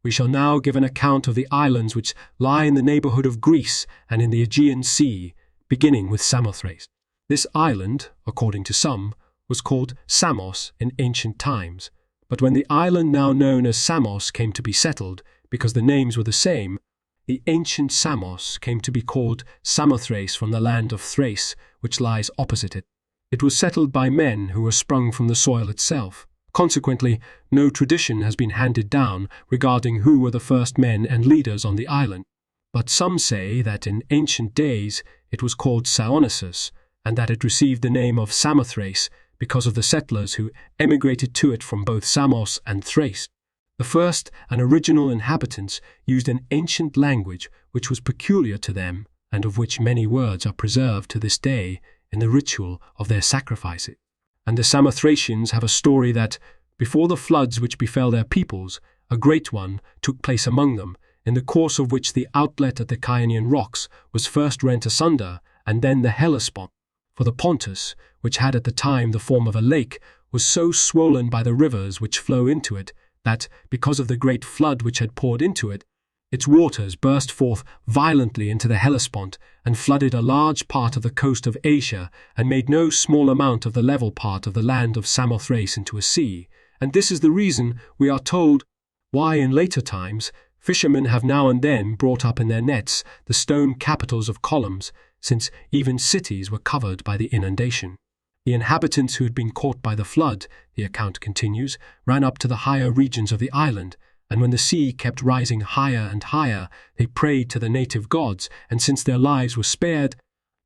We shall now give an account of the islands which lie in the neighborhood of Greece and in the Aegean Sea, beginning with Samothrace. This island, according to some, was called Samos in ancient times, but when the island now known as Samos came to be settled, because the names were the same, the ancient Samos came to be called Samothrace from the land of Thrace, which lies opposite it. It was settled by men who were sprung from the soil itself. Consequently, no tradition has been handed down regarding who were the first men and leaders on the island. But some say that in ancient days it was called Saonissus, and that it received the name of Samothrace because of the settlers who emigrated to it from both Samos and Thrace. The first and original inhabitants used an ancient language which was peculiar to them, and of which many words are preserved to this day in the ritual of their sacrifices. And the Samothracians have a story that, before the floods which befell their peoples, a great one took place among them, in the course of which the outlet at the Chionian rocks was first rent asunder, and then the Hellespont. For the Pontus, which had at the time the form of a lake, was so swollen by the rivers which flow into it, that, because of the great flood which had poured into it, its waters burst forth violently into the Hellespont, and flooded a large part of the coast of Asia, and made no small amount of the level part of the land of Samothrace into a sea. And this is the reason, we are told, why in later times fishermen have now and then brought up in their nets the stone capitals of columns, since even cities were covered by the inundation. The inhabitants who had been caught by the flood, the account continues, ran up to the higher regions of the island, and when the sea kept rising higher and higher, they prayed to the native gods, and since their lives were spared,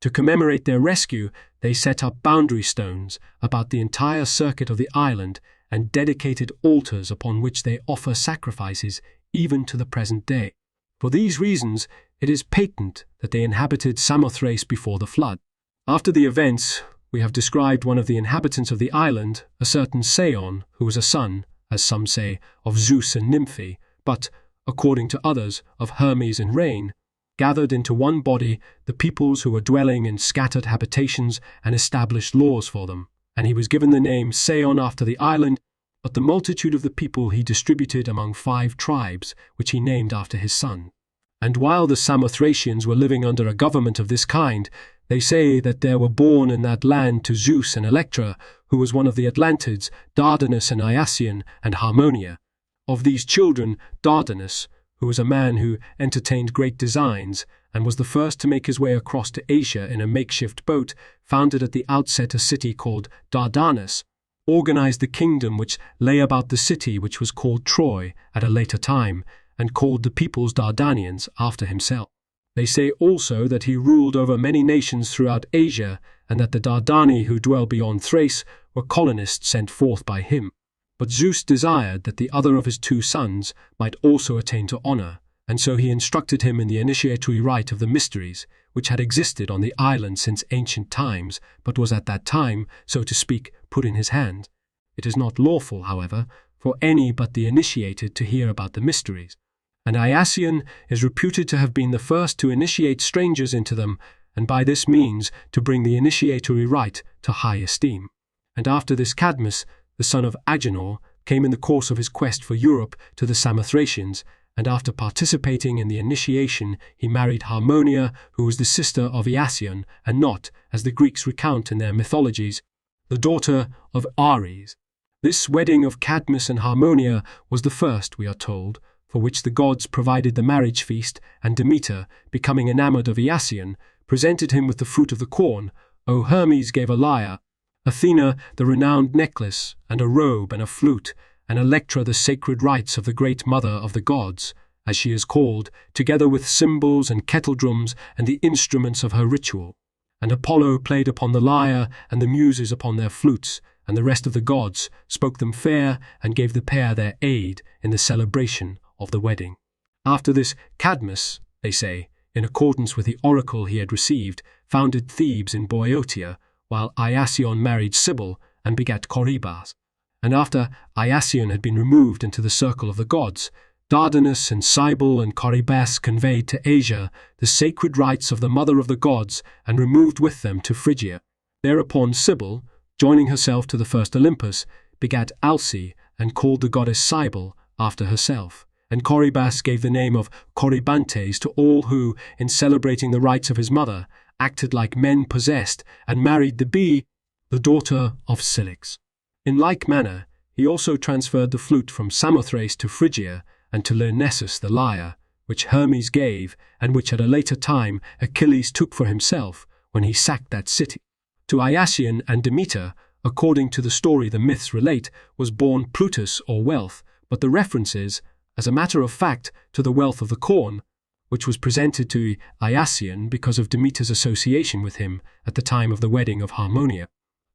to commemorate their rescue, they set up boundary stones about the entire circuit of the island, and dedicated altars upon which they offer sacrifices even to the present day. For these reasons, it is patent that they inhabited Samothrace before the flood. After the events, we have described one of the inhabitants of the island, a certain Seon, who was a son, as some say, of Zeus and Nymphe, but, according to others, of Hermes and Rain, gathered into one body the peoples who were dwelling in scattered habitations and established laws for them. And he was given the name Seon after the island, but the multitude of the people he distributed among 5 tribes, which he named after his son. And while the Samothracians were living under a government of this kind, they say that there were born in that land to Zeus and Electra, who was one of the Atlantids, Dardanus and Iasion and Harmonia. Of these children, Dardanus, who was a man who entertained great designs, and was the first to make his way across to Asia in a makeshift boat, founded at the outset a city called Dardanus, organized the kingdom which lay about the city which was called Troy at a later time, and called the peoples Dardanians after himself. They say also that he ruled over many nations throughout Asia, and that the Dardani who dwell beyond Thrace were colonists sent forth by him. But Zeus desired that the other of his 2 sons might also attain to honor, and so he instructed him in the initiatory rite of the mysteries, which had existed on the island since ancient times, but was at that time, so to speak, put in his hand. It is not lawful, however, for any but the initiated to hear about the mysteries, and Iasion is reputed to have been the first to initiate strangers into them, and by this means to bring the initiatory rite to high esteem. And after this Cadmus, the son of Agenor, came in the course of his quest for Europe to the Samothracians, and after participating in the initiation he married Harmonia, who was the sister of Iasion, and not, as the Greeks recount in their mythologies, the daughter of Ares. This wedding of Cadmus and Harmonia was the first, we are told, for which the gods provided the marriage feast, and Demeter, becoming enamored of Iasion, presented him with the fruit of the corn. O Hermes gave a lyre, Athena the renowned necklace, and a robe and a flute, and Electra the sacred rites of the great mother of the gods, as she is called, together with cymbals and kettledrums and the instruments of her ritual. And Apollo played upon the lyre, and the Muses upon their flutes, and the rest of the gods spoke them fair, and gave the pair their aid in the celebration of the wedding. After this, Cadmus, they say, in accordance with the oracle he had received, founded Thebes in Boeotia, while Iasion married Sibyl and begat Corybas. And after Iasion had been removed into the circle of the gods, Dardanus and Cybele and Corybas conveyed to Asia the sacred rites of the mother of the gods, and removed with them to Phrygia. Thereupon Sibyl, joining herself to the first Olympus, begat Alce, and called the goddess Cybele after herself. and Corybas gave the name of Corybantes to all who, in celebrating the rites of his mother, acted like men possessed and married the bee, the daughter of Cilix. In like manner, he also transferred the flute from Samothrace to Phrygia and to Lyrnessus the lyre, which Hermes gave and which at a later time Achilles took for himself when he sacked that city. To Iasion and Demeter, according to the story the myths relate, was born Plutus or wealth, but the reference is, as a matter of fact, to the wealth of the corn, which was presented to Iasion because of Demeter's association with him at the time of the wedding of Harmonia.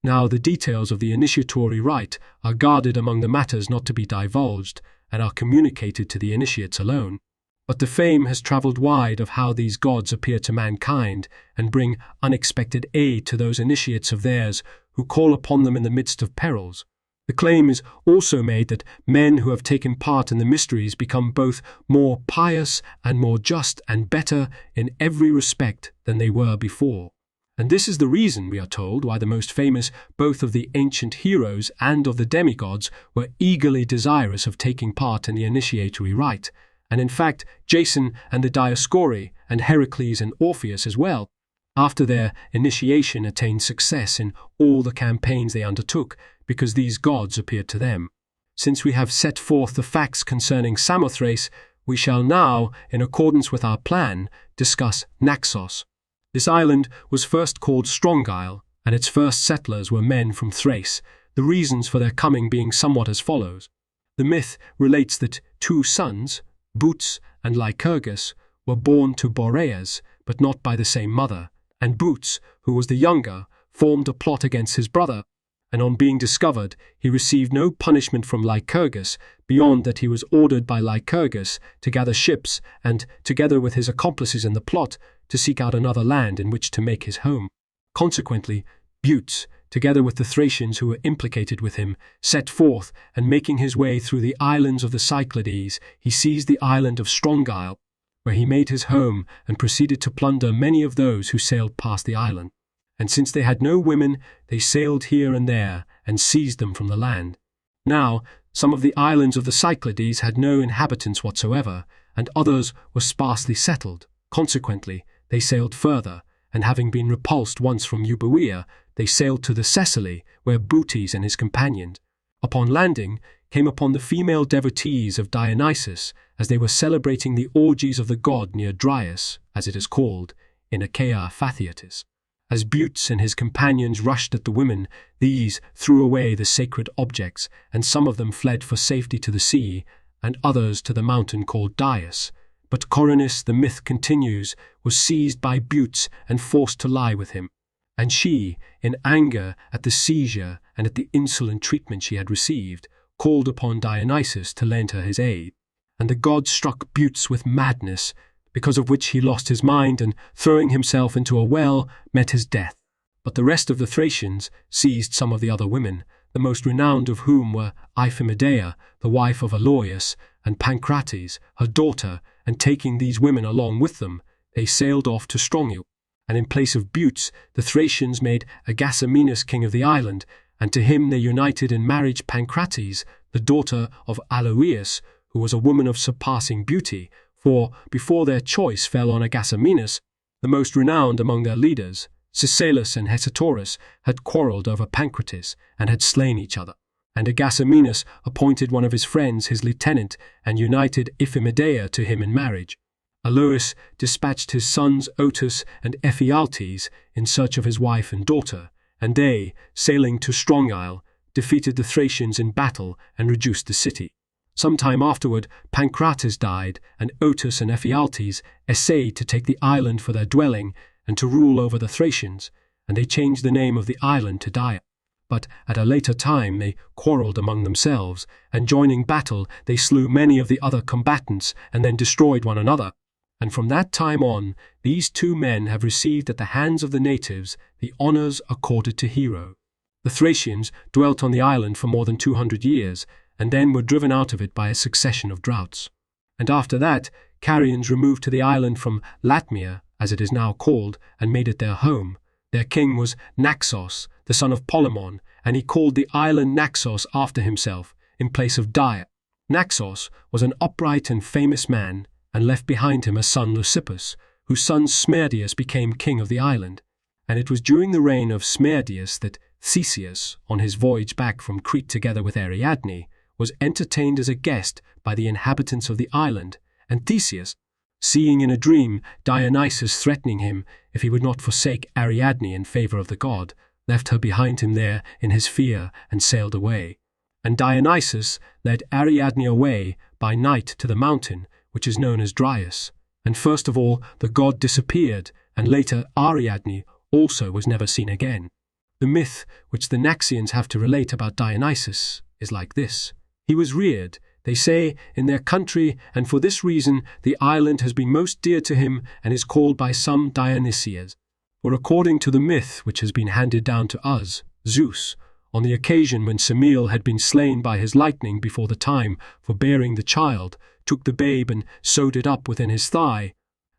Now the details of the initiatory rite are guarded among the matters not to be divulged and are communicated to the initiates alone. But the fame has travelled wide of how these gods appear to mankind and bring unexpected aid to those initiates of theirs who call upon them in the midst of perils. The claim is also made that men who have taken part in the mysteries become both more pious and more just and better in every respect than they were before. And this is the reason, we are told, why the most famous both of the ancient heroes and of the demigods were eagerly desirous of taking part in the initiatory rite, and in fact Jason and the Dioscuri and Heracles and Orpheus as well, after their initiation attained success in all the campaigns they undertook, because these gods appeared to them. Since we have set forth the facts concerning Samothrace, we shall now, in accordance with our plan, discuss Naxos. This island was first called Strong Isle, and its first settlers were men from Thrace, the reasons for their coming being somewhat as follows. The myth relates that two sons, Bootes and Lycurgus, were born to Boreas, but not by the same mother, and Bootes, who was the younger, formed a plot against his brother, and on being discovered, he received no punishment from Lycurgus, beyond that he was ordered by Lycurgus to gather ships and, together with his accomplices in the plot, to seek out another land in which to make his home. Consequently, Bootes, together with the Thracians who were implicated with him, set forth, and making his way through the islands of the Cyclades, he seized the island of Strong Isle, where he made his home and proceeded to plunder many of those who sailed past the island. And since they had no women, they sailed here and there and seized them from the land. Now, some of the islands of the Cyclades had no inhabitants whatsoever, and others were sparsely settled. Consequently, they sailed further, and having been repulsed once from Euboea, they sailed to the Cecily, where Bootes and his companions, upon landing, came upon the female devotees of Dionysus, as they were celebrating the orgies of the god near Dryas, as it is called, in Achaia Fathiatis. As Bootes and his companions rushed at the women, these threw away the sacred objects, and some of them fled for safety to the sea, and others to the mountain called Dias. But Coronis, the myth continues, was seized by Bootes and forced to lie with him. And she, in anger at the seizure and at the insolent treatment she had received, called upon Dionysus to lend her his aid. And the god struck Bootes with madness, because of which he lost his mind and, throwing himself into a well, met his death. But the rest of the Thracians seized some of the other women, the most renowned of whom were Iphimedea, the wife of Aloeus, and Pancrates, her daughter, and taking these women along with them, they sailed off to Strongyle. And in place of Bootes, the Thracians made Agasamenus king of the island, and to him they united in marriage Pancrates, the daughter of Aloeus, who was a woman of surpassing beauty, for, before their choice fell on Agasamenus, the most renowned among their leaders, Siculus and Hesitorus, had quarrelled over Pancratis, and had slain each other. And Agasamenus appointed one of his friends his lieutenant, and united Iphimedea to him in marriage. Aloeus dispatched his sons Otus and Ephialtes in search of his wife and daughter, and they, sailing to Strong Isle, defeated the Thracians in battle and reduced the city. Some time afterward, Pancratis died, and Otus and Ephialtes essayed to take the island for their dwelling and to rule over the Thracians, and they changed the name of the island to Dia. But at a later time they quarrelled among themselves, and joining battle they slew many of the other combatants and then destroyed one another. And from that time on, these two men have received at the hands of the natives the honours accorded to heroes. The Thracians dwelt on the island for more than 200 years, and then were driven out of it by a succession of droughts. And after that, Carians removed to the island from Latmia, as it is now called, and made it their home. Their king was Naxos, the son of Polemon, and he called the island Naxos after himself, in place of Dia. Naxos was an upright and famous man, and left behind him a son Leucippus, whose son Smerdius became king of the island. And it was during the reign of Smerdius that Theseus, on his voyage back from Crete together with Ariadne, was entertained as a guest by the inhabitants of the island, and Theseus, seeing in a dream Dionysus threatening him if he would not forsake Ariadne in favor of the god, left her behind him there in his fear and sailed away. And Dionysus led Ariadne away by night to the mountain, which is known as Dryas. And first of all, the god disappeared, and later Ariadne also was never seen again. The myth which the Naxians have to relate about Dionysus is like this. He was reared, they say, in their country, and for this reason the island has been most dear to him and is called by some Dionysias. For according to the myth which has been handed down to us, Zeus, on the occasion when Semele had been slain by his lightning before the time for bearing the child, took the babe and sewed it up within his thigh.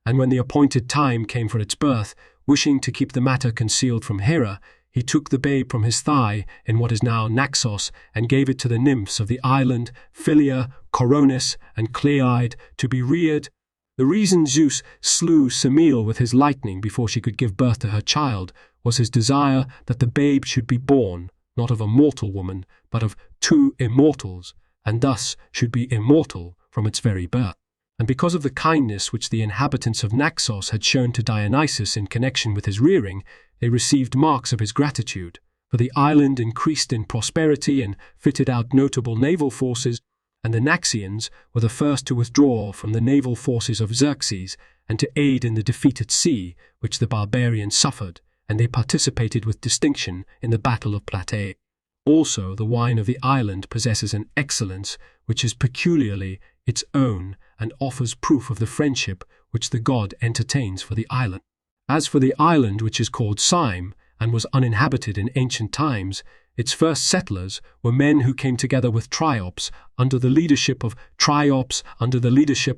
And when the appointed time came for its birth, wishing to keep the matter concealed from Hera, he took the babe from his thigh in what is now Naxos and gave it to the nymphs of the island, Philia, Coronis, and Cleide, to be reared. The reason Zeus slew Semele with his lightning before she could give birth to her child was his desire that the babe should be born, not of a mortal woman, but of two immortals, and thus should be immortal from its very birth. And because of the kindness which the inhabitants of Naxos had shown to Dionysus in connection with his rearing, they received marks of his gratitude, for the island increased in prosperity and fitted out notable naval forces, and the Naxians were the first to withdraw from the naval forces of Xerxes and to aid in the defeat at sea which the barbarians suffered, and they participated with distinction in the Battle of Plataea. Also, the wine of the island possesses an excellence which is peculiarly its own and offers proof of the friendship which the god entertains for the island. As for the island which is called Syme and was uninhabited in ancient times, its first settlers were men who came together with Triops under the leadership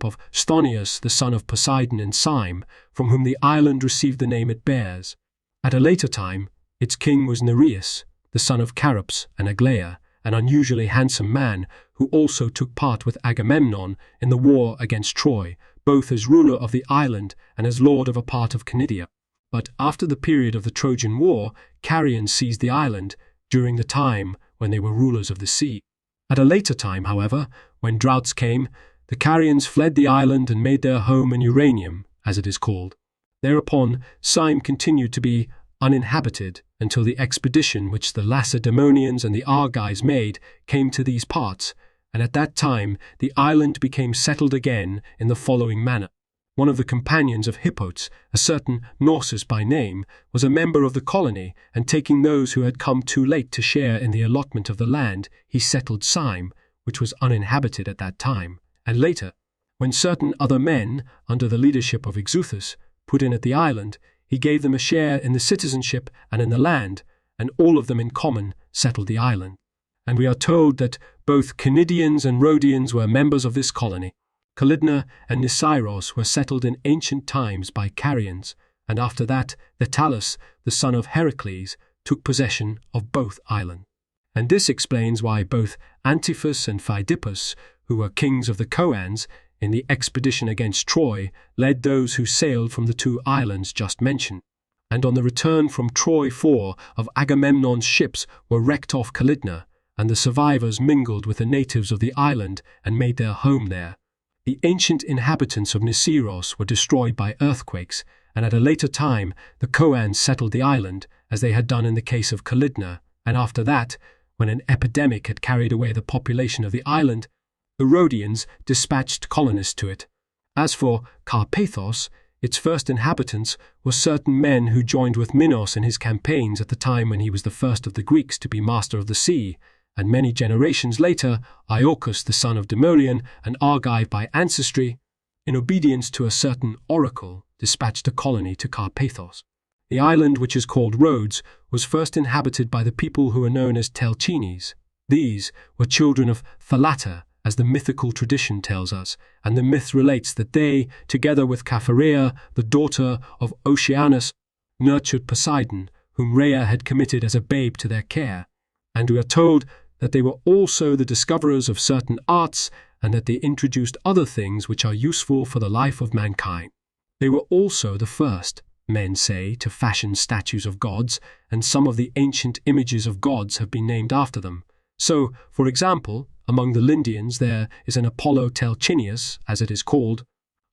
of Stonius, the son of Poseidon in Syme, from whom the island received the name it bears. At a later time, its king was Nereus, the son of Charops and Aglaia, an unusually handsome man who also took part with Agamemnon in the war against Troy, both as ruler of the island and as lord of a part of Cnidia. But after the period of the Trojan War, Carians seized the island during the time when they were rulers of the sea. At a later time, however, when droughts came, the Carians fled the island and made their home in Uranium, as it is called. Thereupon, Syme continued to be uninhabited until the expedition which the Lacedaemonians and the Argives made came to these parts, and at that time the island became settled again in the following manner. One of the companions of Hippotes, a certain Nausus by name, was a member of the colony, and taking those who had come too late to share in the allotment of the land, he settled Syme, which was uninhabited at that time. And later, when certain other men, under the leadership of Exuthus, put in at the island, he gave them a share in the citizenship and in the land, and all of them in common settled the island. And we are told that both Cnidians and Rhodians were members of this colony. Calydna and Nisyros were settled in ancient times by Carians, and after that Thetalos, the son of Heracles, took possession of both islands. And this explains why both Antiphus and Pheidipus, who were kings of the Coans, in the expedition against Troy, led those who sailed from the two islands just mentioned. And on the return from Troy 4 of Agamemnon's ships were wrecked off Calydna, and the survivors mingled with the natives of the island and made their home there. The ancient inhabitants of Nisyros were destroyed by earthquakes, and at a later time the Coans settled the island, as they had done in the case of Calydna, and after that, when an epidemic had carried away the population of the island, the Rhodians dispatched colonists to it. As for Carpathos, its first inhabitants were certain men who joined with Minos in his campaigns at the time when he was the first of the Greeks to be master of the sea, and many generations later, Iorcus, the son of Demoleon, an Argive by ancestry, in obedience to a certain oracle, dispatched a colony to Carpathos. The island, which is called Rhodes, was first inhabited by the people who are known as Telchines. These were children of Thalatta, as the mythical tradition tells us, and the myth relates that they, together with Caphareia, the daughter of Oceanus, nurtured Poseidon, whom Rhea had committed as a babe to their care. And we are told that they were also the discoverers of certain arts, and that they introduced other things which are useful for the life of mankind. They were also the first, men say, to fashion statues of gods, and some of the ancient images of gods have been named after them. So, for example, among the Lindians there is an Apollo Telchinius, as it is called.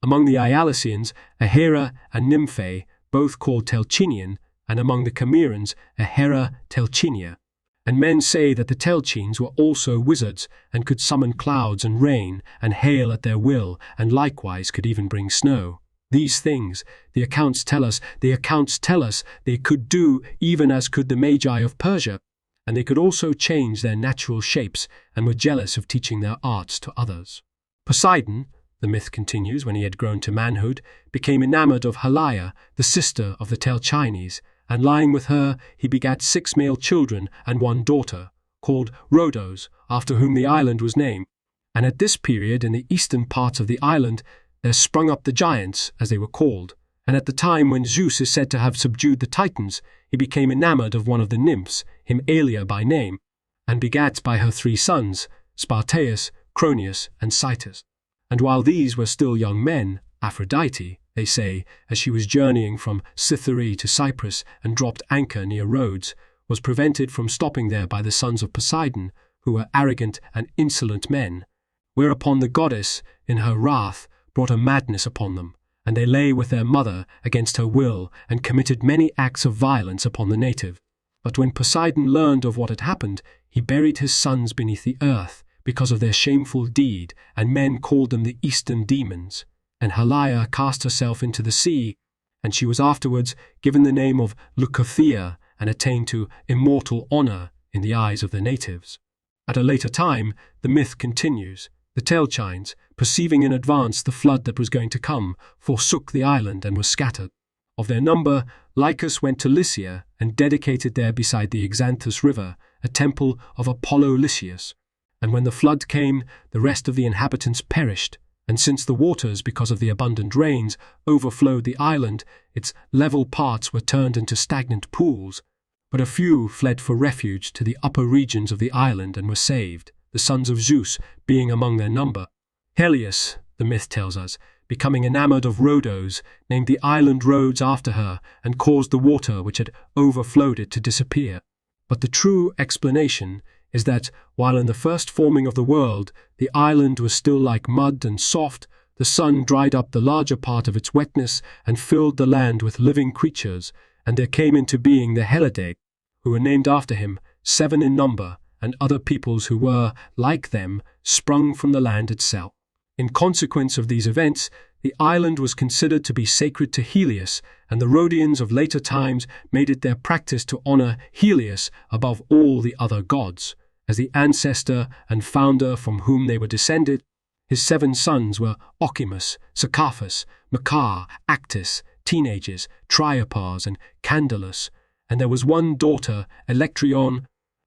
Among the Ialicians, a Hera and Nymphae, both called Telchinian, and among the Cimmerians, a Hera Telchinia. And men say that the Telchines were also wizards, and could summon clouds and rain, and hail at their will, and likewise could even bring snow. These things, the accounts tell us, they could do even as could the Magi of Persia, and they could also change their natural shapes, and were jealous of teaching their arts to others. Poseidon, the myth continues, when he had grown to manhood, became enamored of Halia, the sister of the Telchines, and lying with her, he begat 6 male children and 1 daughter, called Rhodos, after whom the island was named. And at this period, in the eastern parts of the island, there sprung up the giants, as they were called. And at the time when Zeus is said to have subdued the Titans, he became enamored of one of the nymphs, him Aelia by name, and begat by her 3 sons, Spartaeus, Cronius, and Cytus. And while these were still young men, Aphrodite, they say, as she was journeying from Cythera to Cyprus and dropped anchor near Rhodes, was prevented from stopping there by the sons of Poseidon, who were arrogant and insolent men. Whereupon the goddess, in her wrath, brought a madness upon them, and they lay with their mother against her will, and committed many acts of violence upon the native. But when Poseidon learned of what had happened, he buried his sons beneath the earth, because of their shameful deed, and men called them the Eastern demons. And Halia cast herself into the sea, and she was afterwards given the name of Leucothea, and attained to immortal honor in the eyes of the natives. At a later time, the myth continues. The Telchines, perceiving in advance the flood that was going to come, forsook the island and were scattered. Of their number, Lycus went to Lycia, and dedicated there beside the Xanthus river a temple of Apollo Lycius. And when the flood came, the rest of the inhabitants perished. And since the waters, because of the abundant rains, overflowed the island, its level parts were turned into stagnant pools. But a few fled for refuge to the upper regions of the island and were saved, the sons of Zeus being among their number. Helios, the myth tells us, becoming enamored of Rhodos, named the island Rhodes after her, and caused the water which had overflowed it to disappear. But the true explanation is that, while in the first forming of the world, the island was still like mud and soft, the sun dried up the larger part of its wetness and filled the land with living creatures, and there came into being the Helidae, who were named after him, 7 in number, and other peoples who were, like them, sprung from the land itself. In consequence of these events, the island was considered to be sacred to Helios, and the Rhodians of later times made it their practice to honor Helios above all the other gods, as the ancestor and founder from whom they were descended. His 7 sons were Ochimus, Sacaphus, Macar, Actis, Teenagers, Triopars, and Candalus, and there was one daughter, Electryon,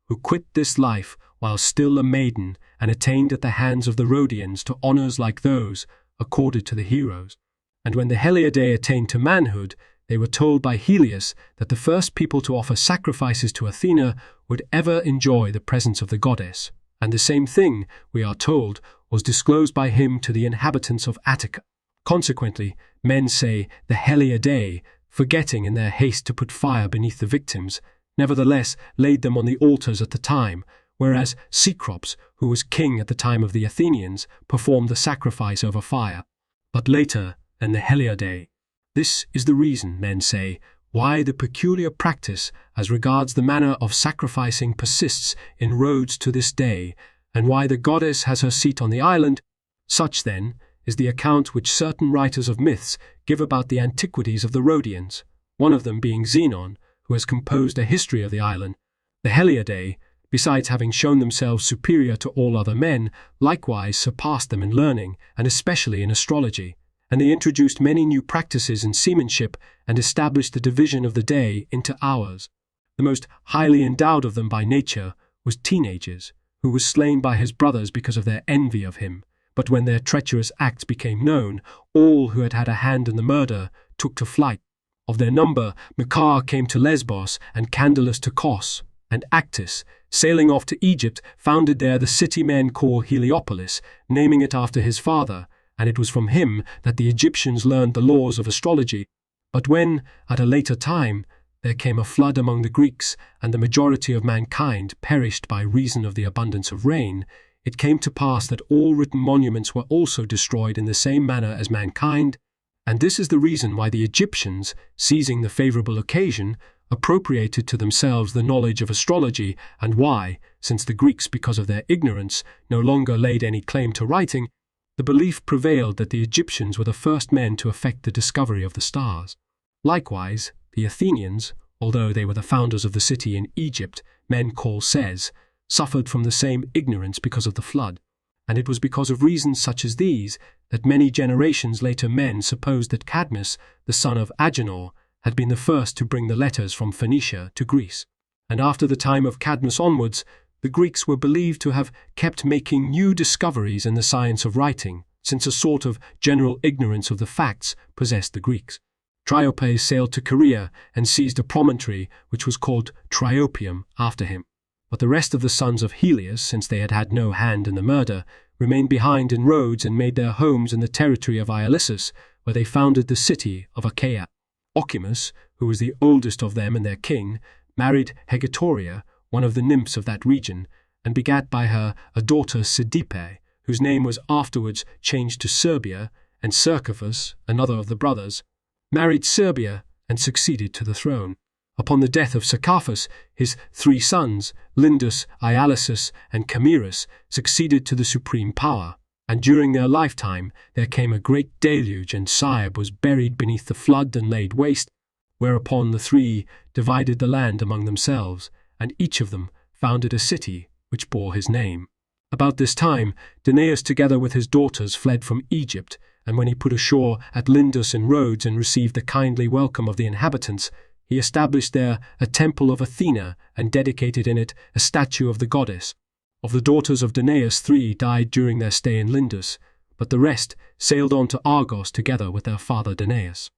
who quit this life while still a maiden, and attained at the hands of the Rhodians to honors like those accorded to the heroes. And when the Heliadae attained to manhood, they were told by Helios that the first people to offer sacrifices to Athena would ever enjoy the presence of the goddess, and the same thing, we are told, was disclosed by him to the inhabitants of Attica. Consequently, men say the Heliadae, forgetting in their haste to put fire beneath the victims, nevertheless laid them on the altars at the time, whereas Cecrops, who was king at the time of the Athenians, performed the sacrifice over fire, but later than the Heliadae. This is the reason, men say, why the peculiar practice as regards the manner of sacrificing persists in Rhodes to this day, and why the goddess has her seat on the island. Such, then, is the account which certain writers of myths give about the antiquities of the Rhodians, one of them being Zenon, who has composed a history of the island. The Heliadae, besides having shown themselves superior to all other men, likewise surpassed them in learning, and especially in astrology, and they introduced many new practices in seamanship and established the division of the day into hours. The most highly endowed of them by nature was Teenagers, who was slain by his brothers because of their envy of him. But when their treacherous acts became known, all who had had a hand in the murder took to flight. Of their number, Macar came to Lesbos, and Candalus to Kos, and Actis, sailing off to Egypt, founded there the city men call Heliopolis, naming it after his father, and it was from him that the Egyptians learned the laws of astrology. But when, at a later time, there came a flood among the Greeks, and the majority of mankind perished by reason of the abundance of rain, it came to pass that all written monuments were also destroyed in the same manner as mankind, and this is the reason why the Egyptians, seizing the favorable occasion, appropriated to themselves the knowledge of astrology, and why, since the Greeks, because of their ignorance, no longer laid any claim to writing, the belief prevailed that the Egyptians were the first men to effect the discovery of the stars. Likewise, the Athenians, although they were the founders of the city in Egypt, men call says, suffered from the same ignorance because of the flood, and it was because of reasons such as these that many generations later men supposed that Cadmus, the son of Agenor, had been the first to bring the letters from Phoenicia to Greece. And after the time of Cadmus onwards, the Greeks were believed to have kept making new discoveries in the science of writing, since a sort of general ignorance of the facts possessed the Greeks. Triopas sailed to Caria and seized a promontory which was called Triopium after him. But the rest of the sons of Helios, since they had had no hand in the murder, remained behind in Rhodes and made their homes in the territory of Ialissus, where they founded the city of Achaia. Ochimus, who was the oldest of them and their king, married Hegetoria, one of the nymphs of that region, and begat by her a daughter Sidipe, whose name was afterwards changed to Serbia, and Cercaphus, another of the brothers, married Serbia and succeeded to the throne. Upon the death of Cercaphus, his 3 sons, Lindus, Ialissus, and Camirus, succeeded to the supreme power, and during their lifetime there came a great deluge, and Syb was buried beneath the flood and laid waste, whereupon the 3 divided the land among themselves, and each of them founded a city which bore his name. About this time, Danaus together with his daughters fled from Egypt, and when he put ashore at Lindus in Rhodes and received the kindly welcome of the inhabitants, he established there a temple of Athena and dedicated in it a statue of the goddess. Of the daughters of Danaus 3 died during their stay in Lindus, but the rest sailed on to Argos together with their father Danaus.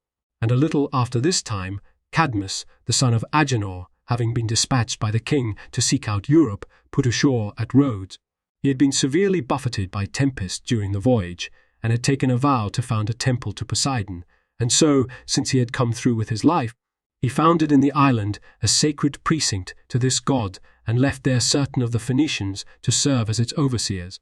And a little after this time, Cadmus, the son of Agenor, having been dispatched by the king to seek out Europe, put ashore at Rhodes. He had been severely buffeted by tempest during the voyage, and had taken a vow to found a temple to Poseidon, and so, since he had come through with his life, he founded in the island a sacred precinct to this god, and left there certain of the Phoenicians to serve as its overseers.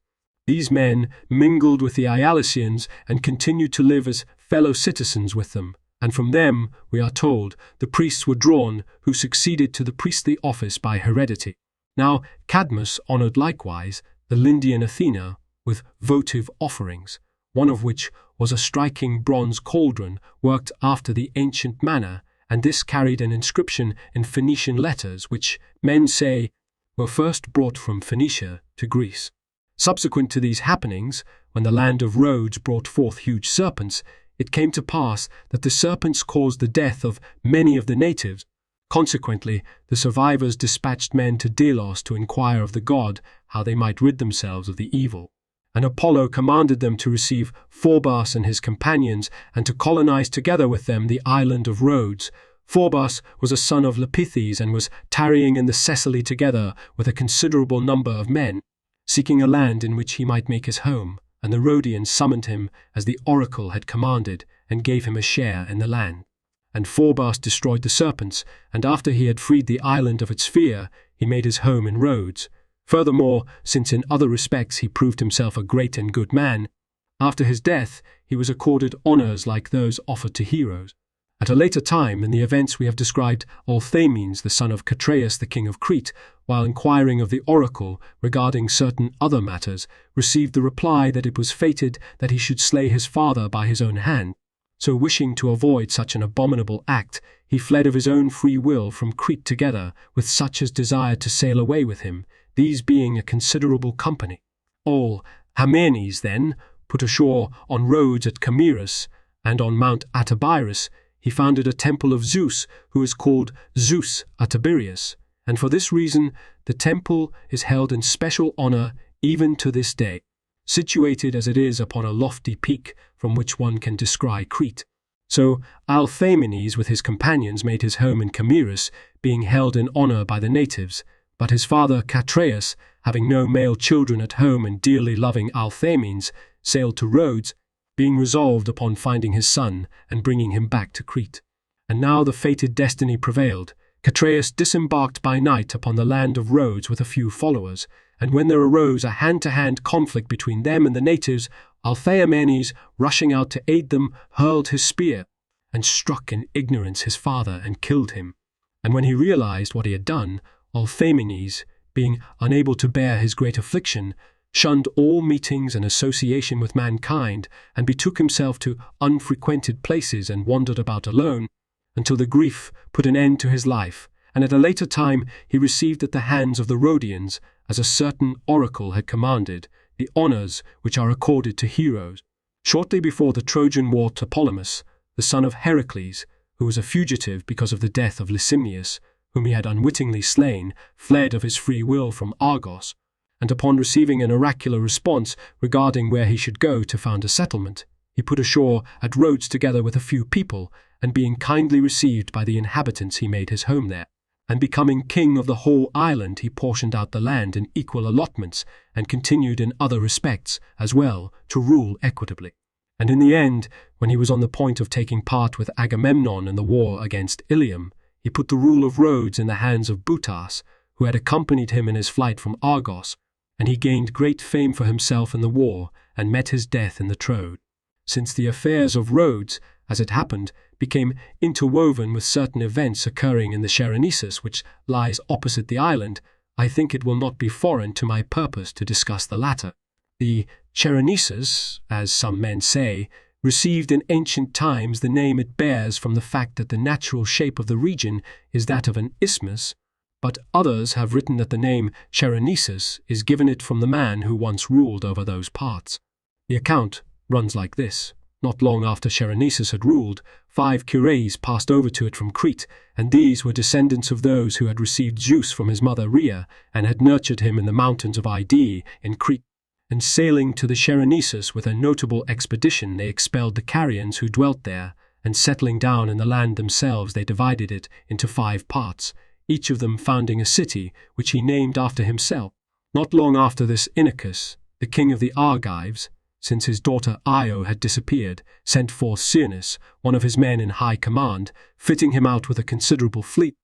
These men mingled with the Ialicians and continued to live as fellow citizens with them, and from them, we are told, the priests were drawn who succeeded to the priestly office by heredity. Now Cadmus honoured likewise the Lindian Athena with votive offerings, one of which was a striking bronze cauldron worked after the ancient manner, and this carried an inscription in Phoenician letters which, men say, were first brought from Phoenicia to Greece. Subsequent to these happenings, when the land of Rhodes brought forth huge serpents, it came to pass that the serpents caused the death of many of the natives. Consequently, the survivors dispatched men to Delos to inquire of the god how they might rid themselves of the evil. And Apollo commanded them to receive Phorbas and his companions, and to colonize together with them the island of Rhodes. Phorbas was a son of Lepithes, and was tarrying in the Sicily together with a considerable number of men, seeking a land in which he might make his home, and the Rhodians summoned him as the oracle had commanded, and gave him a share in the land. And Phorbas destroyed the serpents, and after he had freed the island of its fear, he made his home in Rhodes. Furthermore, since in other respects he proved himself a great and good man, after his death he was accorded honours like those offered to heroes. At a later time, in the events we have described, Althaemenes, the son of Catreus, the king of Crete, while inquiring of the oracle regarding certain other matters, received the reply that it was fated that he should slay his father by his own hand. So wishing to avoid such an abominable act, he fled of his own free will from Crete together with such as desired to sail away with him, these being a considerable company. Alhaemenes then put ashore on Rhodes at Camirus, and on Mount Atabirus he founded a temple of Zeus, who is called Zeus Atabirius, and for this reason the temple is held in special honour even to this day, situated as it is upon a lofty peak from which one can descry Crete. So Althaemenes with his companions made his home in Camirus, being held in honour by the natives, But his father Catreus, having no male children at home and dearly loving Althaemenes, sailed to Rhodes, being resolved upon finding his son and bringing him back to Crete. And now the fated destiny prevailed. Catreus disembarked by night upon the land of Rhodes with a few followers, and when there arose a hand-to-hand conflict between them and the natives, Althaemenes, rushing out to aid them, hurled his spear, and struck in ignorance his father and killed him. And when he realized what he had done, Althaemenes, being unable to bear his great affliction, shunned all meetings and association with mankind, and betook himself to unfrequented places and wandered about alone, until the grief put an end to his life, and at a later time he received at the hands of the Rhodians, as a certain oracle had commanded, the honours which are accorded to heroes. Shortly before the Trojan War, Tlepolemus, the son of Heracles, who was a fugitive because of the death of Lysimnius, whom he had unwittingly slain, fled of his free will from Argos, and upon receiving an oracular response regarding where he should go to found a settlement, he put ashore at Rhodes together with a few people, and being kindly received by the inhabitants he made his home there. And becoming king of the whole island, he portioned out the land in equal allotments, and continued in other respects, as well, to rule equitably. And in the end, when he was on the point of taking part with Agamemnon in the war against Ilium, he put the rule of Rhodes in the hands of Butas, who had accompanied him in his flight from Argos, and he gained great fame for himself in the war, and met his death in the Troad. Since the affairs of Rhodes, as it happened, became interwoven with certain events occurring in the Chersonese, which lies opposite the island, I think it will not be foreign to my purpose to discuss the latter. The Chersonese, as some men say, received in ancient times the name it bears from the fact that the natural shape of the region is that of an isthmus, but others have written that the name Chersonese is given it from the man who once ruled over those parts. The account runs like this. Not long after Chersonese had ruled, 5 cures passed over to it from Crete, and these were descendants of those who had received Zeus from his mother Rhea, and had nurtured him in the mountains of Ide in Crete. And sailing to the Chersonese with a notable expedition, they expelled the Carians who dwelt there, and settling down in the land themselves, they divided it into 5 parts, each of them founding a city, which he named after himself. Not long after this, Inachus, the king of the Argives, since his daughter Io had disappeared, sent forth Cyrnus, one of his men in high command, fitting him out with a considerable fleet,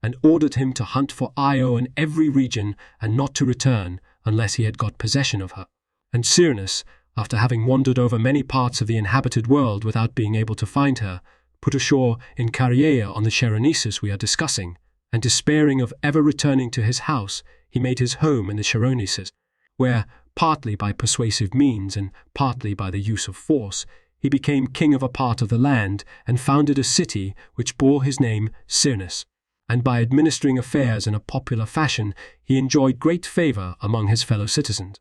and ordered him to hunt for Io in every region, and not to return unless he had got possession of her. And Cyrnus, after having wandered over many parts of the inhabited world without being able to find her, put ashore in Caria on the Chersonese we are discussing, and despairing of ever returning to his house, he made his home in the Chersonese, where, partly by persuasive means and partly by the use of force, he became king of a part of the land and founded a city which bore his name Cyrnus. And by administering affairs in a popular fashion, he enjoyed great favour among his fellow citizens.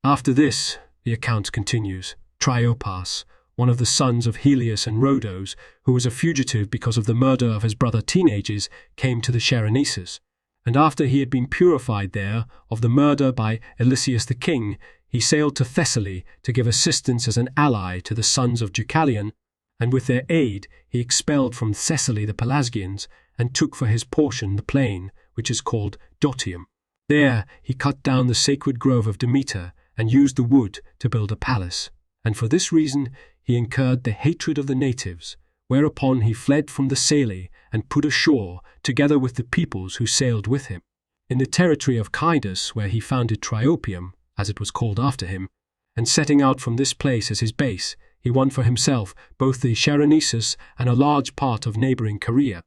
After this, the account continues, Triopas, one of the sons of Helios and Rhodos, who was a fugitive because of the murder of his brother Teenages, came to the Chersonese. And after he had been purified there of the murder by Elysius the king, he sailed to Thessaly to give assistance as an ally to the sons of Deucalion, and with their aid he expelled from Thessaly the Pelasgians, and took for his portion the plain, which is called Dotium. There he cut down the sacred grove of Demeter, and used the wood to build a palace, and for this reason he incurred the hatred of the natives, whereupon he fled from the Salii and put ashore, together with the peoples who sailed with him, in the territory of Cnidus, where he founded Triopium, as it was called after him, and setting out from this place as his base, he won for himself both the Chersonese and a large part of neighbouring Caria.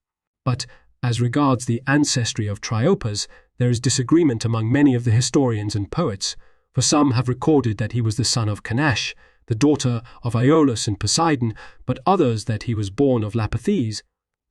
But, as regards the ancestry of Triopas, there is disagreement among many of the historians and poets, for some have recorded that he was the son of Canash, the daughter of Iolus and Poseidon, but others that he was born of Lapithes,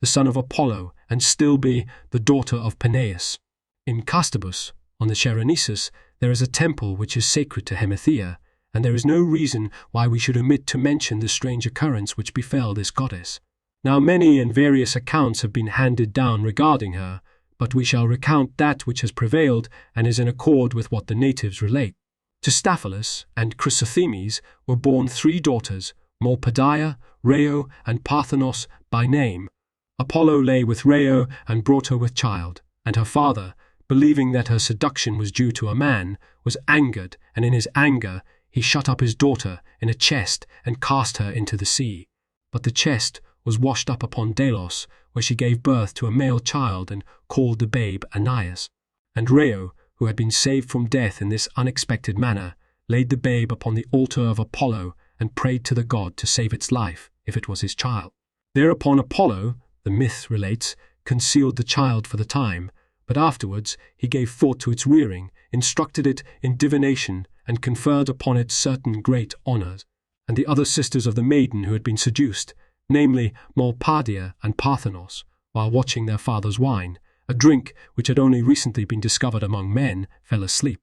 the son of Apollo, and Stilbe, the daughter of Peneus. In Castebus, on the Chersonese, there is a temple which is sacred to Hemithea, and there is no reason why we should omit to mention the strange occurrence which befell this goddess. Now many and various accounts have been handed down regarding her, but we shall recount that which has prevailed and is in accord with what the natives relate. To Staphylos and Chrysothemis were born 3 daughters, Molpidaea, Rheo, and Parthenos by name. Apollo lay with Rheo and brought her with child, and her father, believing that her seduction was due to a man, was angered, and in his anger he shut up his daughter in a chest and cast her into the sea. But the chest was washed up upon Delos, where she gave birth to a male child and called the babe Aeneas. And Rheo, who had been saved from death in this unexpected manner, laid the babe upon the altar of Apollo and prayed to the god to save its life, if it was his child. Thereupon Apollo, the myth relates, concealed the child for the time, but afterwards he gave thought to its rearing, instructed it in divination, and conferred upon it certain great honours. And the other sisters of the maiden who had been seduced, namely Malpadia and Parthenos, while watching their father's wine, a drink which had only recently been discovered among men, fell asleep.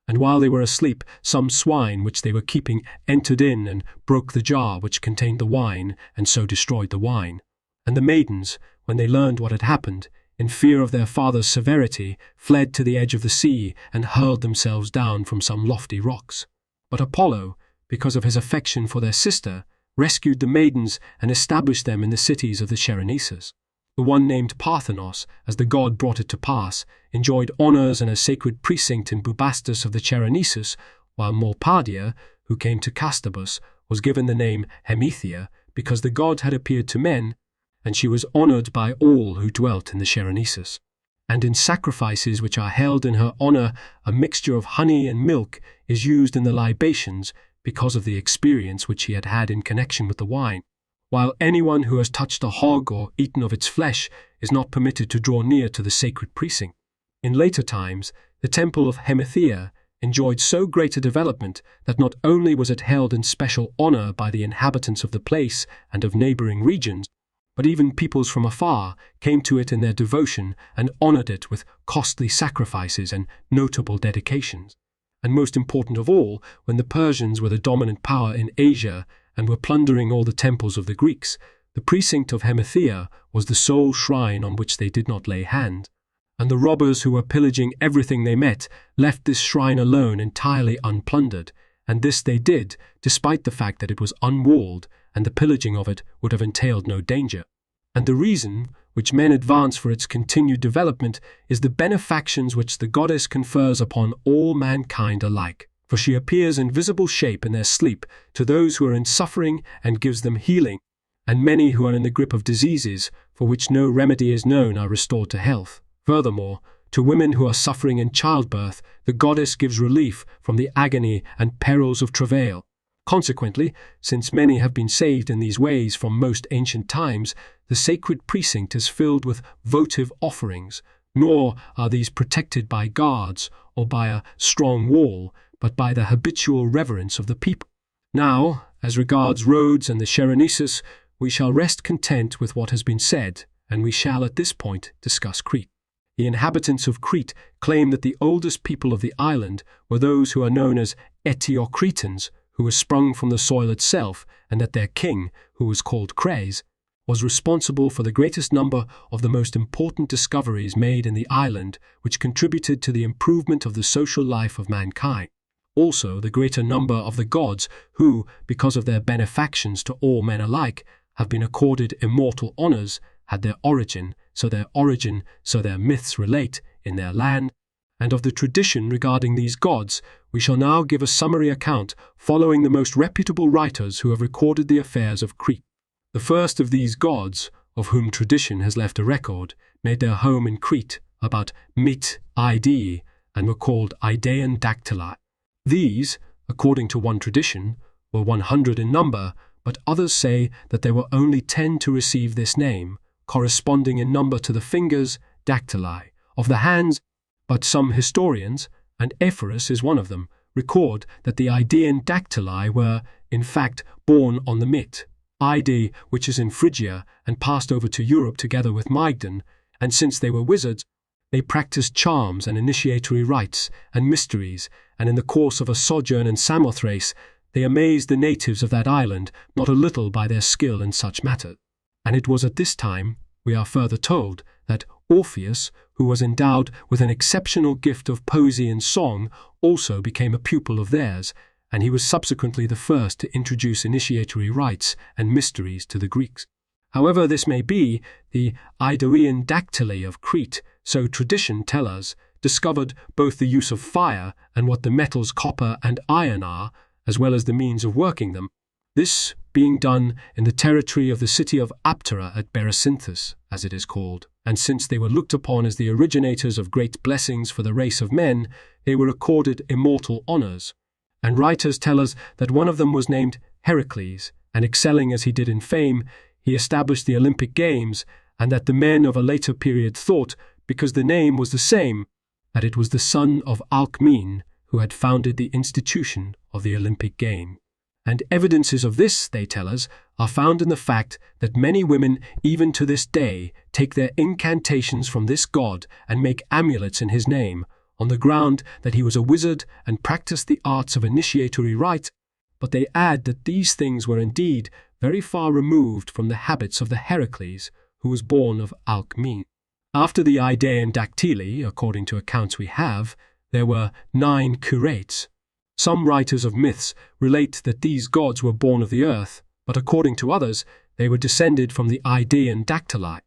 And while they were asleep, some swine which they were keeping entered in and broke the jar which contained the wine, and so destroyed the wine. And the maidens, when they learned what had happened, in fear of their father's severity, fled to the edge of the sea and hurled themselves down from some lofty rocks. But Apollo, because of his affection for their sister, rescued the maidens and established them in the cities of the Chersonese. The one named Parthenos, as the god brought it to pass, enjoyed honours and a sacred precinct in Bubastis of the Chersonese, while Malpadia, who came to Castabus, was given the name Hemethia, because the god had appeared to men, and she was honoured by all who dwelt in the Chersonese. And in sacrifices which are held in her honour, a mixture of honey and milk is used in the libations, because of the experience which he had had in connection with the wine, while anyone who has touched a hog or eaten of its flesh is not permitted to draw near to the sacred precinct. In later times, the temple of Hemethia enjoyed so great a development that not only was it held in special honour by the inhabitants of the place and of neighbouring regions, but even peoples from afar came to it in their devotion and honoured it with costly sacrifices and notable dedications. And most important of all, when the Persians were the dominant power in Asia and were plundering all the temples of the Greeks, the precinct of Hemethia was the sole shrine on which they did not lay hand. And the robbers who were pillaging everything they met left this shrine alone entirely unplundered, and this they did despite the fact that it was unwalled and the pillaging of it would have entailed no danger. And the reason which men advance for its continued development is the benefactions which the goddess confers upon all mankind alike, for she appears in visible shape in their sleep to those who are in suffering and gives them healing, and many who are in the grip of diseases for which no remedy is known are restored to health. Furthermore, to women who are suffering in childbirth, the goddess gives relief from the agony and perils of travail. Consequently, since many have been saved in these ways from most ancient times, the sacred precinct is filled with votive offerings, nor are these protected by guards or by a strong wall, but by the habitual reverence of the people. Now, as regards Rhodes and the Chersonese, we shall rest content with what has been said, and we shall at this point discuss Crete. The inhabitants of Crete claim that the oldest people of the island were those who are known as Eteocretans, who were sprung from the soil itself, and that their king, who was called Cres, was responsible for the greatest number of the most important discoveries made in the island, which contributed to the improvement of the social life of mankind. Also, the greater number of the gods who, because of their benefactions to all men alike, have been accorded immortal honours, had their origin, so their myths relate, in their land. And of the tradition regarding these gods, we shall now give a summary account following the most reputable writers who have recorded the affairs of Crete. The first of these gods, of whom tradition has left a record, made their home in Crete about Mit Idei and were called Idaean Dactyli. These, according to one tradition, were 100 in number, but others say that there were only 10 to receive this name, corresponding in number to the fingers, dactyli, of the hands. But some historians, and Ephorus is one of them, record that the Idaean Dactyli were, in fact, born on the Mit Idei, which is in Phrygia, and passed over to Europe together with Mygdon, and since they were wizards, they practiced charms and initiatory rites and mysteries, and in the course of a sojourn in Samothrace, they amazed the natives of that island not a little by their skill in such matters. And it was at this time, we are further told, that Orpheus, who was endowed with an exceptional gift of poesy and song, also became a pupil of theirs, and he was subsequently the first to introduce initiatory rites and mysteries to the Greeks. However this may be, the Idaean Dactyli of Crete, so tradition tell us, discovered both the use of fire and what the metals copper and iron are, as well as the means of working them, this being done in the territory of the city of Aptera at Berecynthus, as it is called. And since they were looked upon as the originators of great blessings for the race of men, they were accorded immortal honours. And writers tell us that one of them was named Heracles, and excelling as he did in fame, he established the Olympic Games, and that the men of a later period thought, because the name was the same, that it was the son of Alcmene who had founded the institution of the Olympic Game. And evidences of this, they tell us, are found in the fact that many women, even to this day, take their incantations from this god and make amulets in his name, on the ground that he was a wizard and practiced the arts of initiatory rite, but they add that these things were indeed very far removed from the habits of the Heracles, who was born of Alcmene. After the Idaean Dactyli, according to accounts we have, there were 9 curates. Some writers of myths relate that these gods were born of the earth, but according to others, they were descended from the Idaean Dactyli,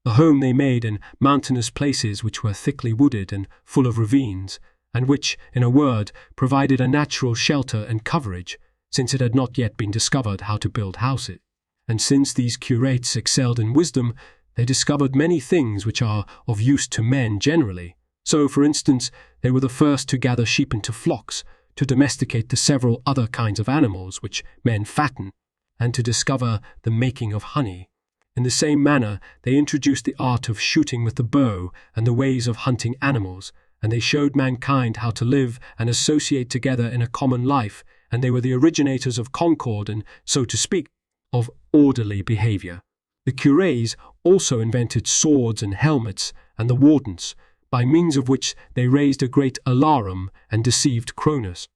a home they made in mountainous places which were thickly wooded and full of ravines, and which, in a word, provided a natural shelter and coverage, since it had not yet been discovered how to build houses. And since these curates excelled in wisdom, they discovered many things which are of use to men generally. So, for instance, they were the first to gather sheep into flocks, to domesticate the several other kinds of animals which men fatten, and to discover the making of honey. In the same manner, they introduced the art of shooting with the bow and the ways of hunting animals, and they showed mankind how to live and associate together in a common life, and they were the originators of concord and, so to speak, of orderly behavior. The cures also invented swords and helmets, and the wardens, by means of which they raised a great alarum and deceived Cronus.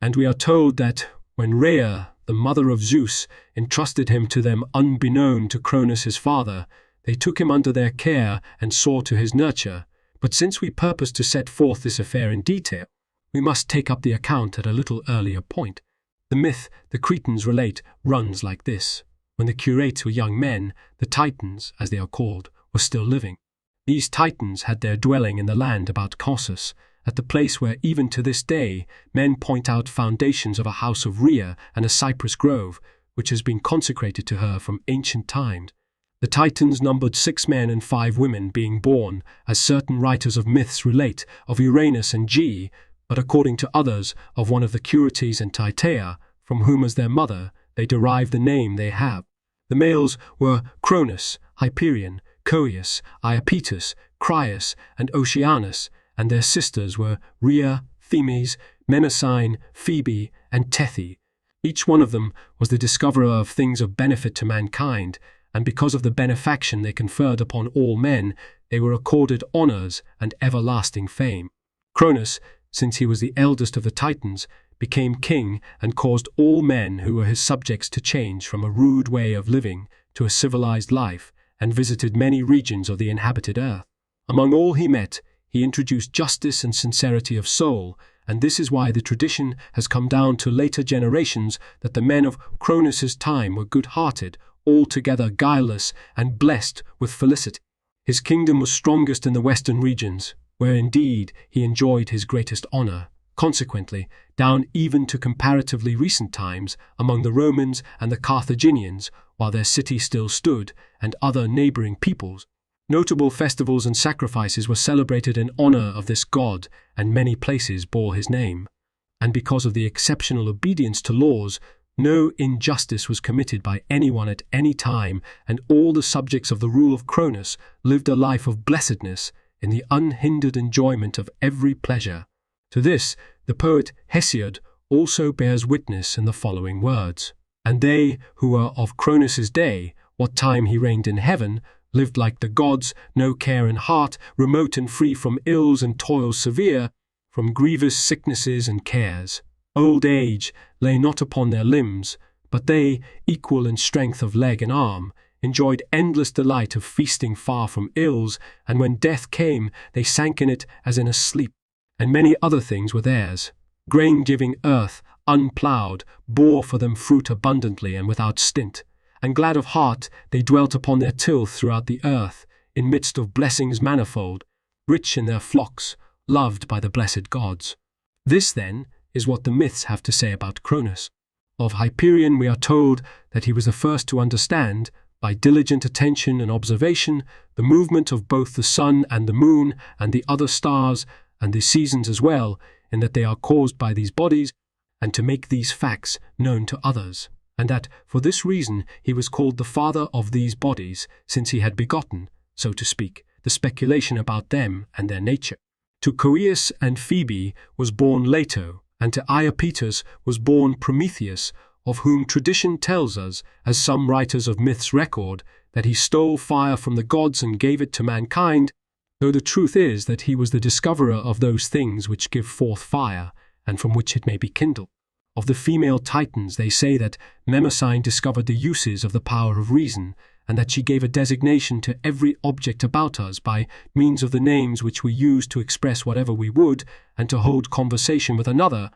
And we are told that when Rhea, the mother of Zeus, entrusted him to them unbeknown to Cronus his father, they took him under their care and saw to his nurture. But since we purpose to set forth this affair in detail, we must take up the account at a little earlier point. The myth the Cretans relate runs like this. When the curates were young men, the Titans, as they are called, were still living. These Titans had their dwelling in the land about Cossus, at the place where even to this day men point out foundations of a house of Rhea and a cypress grove, which has been consecrated to her from ancient times. The Titans numbered 6 men and 5 women, being born, as certain writers of myths relate, of Uranus and Geer, but according to others, of one of the Curates and Titaea, from whom as their mother they derive the name they have. The males were Cronus, Hyperion, Coeus, Iapetus, Crius, and Oceanus, and their sisters were Rhea, Themis, Mnemosyne, Phoebe, and Tethe. Each one of them was the discoverer of things of benefit to mankind, and because of the benefaction they conferred upon all men, they were accorded honours and everlasting fame. Cronus, since he was the eldest of the Titans, became king and caused all men who were his subjects to change from a rude way of living to a civilized life, and visited many regions of the inhabited earth. Among all he met, he introduced justice and sincerity of soul, and this is why the tradition has come down to later generations that the men of Cronus's time were good-hearted, altogether guileless, and blessed with felicity. His kingdom was strongest in the western regions, where indeed he enjoyed his greatest honor. Consequently, down even to comparatively recent times, among the Romans and the Carthaginians, while their city still stood, and other neighboring peoples, notable festivals and sacrifices were celebrated in honor of this god, and many places bore his name. And because of the exceptional obedience to laws, no injustice was committed by anyone at any time, and all the subjects of the rule of Cronus lived a life of blessedness in the unhindered enjoyment of every pleasure. To this, the poet Hesiod also bears witness in the following words: "And they who were of Cronus's day, what time he reigned in heaven, lived like the gods, no care in heart, remote and free from ills and toils severe, from grievous sicknesses and cares. Old age lay not upon their limbs, but they, equal in strength of leg and arm, enjoyed endless delight of feasting far from ills, and when death came, they sank in it as in a sleep. And many other things were theirs. Grain-giving earth, unploughed, bore for them fruit abundantly and without stint, and glad of heart they dwelt upon their tilth throughout the earth, in midst of blessings manifold, rich in their flocks, loved by the blessed gods. This, then, is what the myths have to say about Cronus. Of Hyperion we are told that he was the first to understand, by diligent attention and observation, the movement of both the sun and the moon and the other stars and the seasons as well, in that they are caused by these bodies, and to make these facts known to others, and that for this reason he was called the father of these bodies, since he had begotten, so to speak, the speculation about them and their nature. To Coeus and Phoebe was born Leto, and to Iapetus was born Prometheus, of whom tradition tells us, as some writers of myths record, that he stole fire from the gods and gave it to mankind, though the truth is that he was the discoverer of those things which give forth fire, and from which it may be kindled. Of the female Titans they say that Mnemosyne discovered the uses of the power of reason, and that she gave a designation to every object about us by means of the names which we use to express whatever we would, and to hold conversation with another,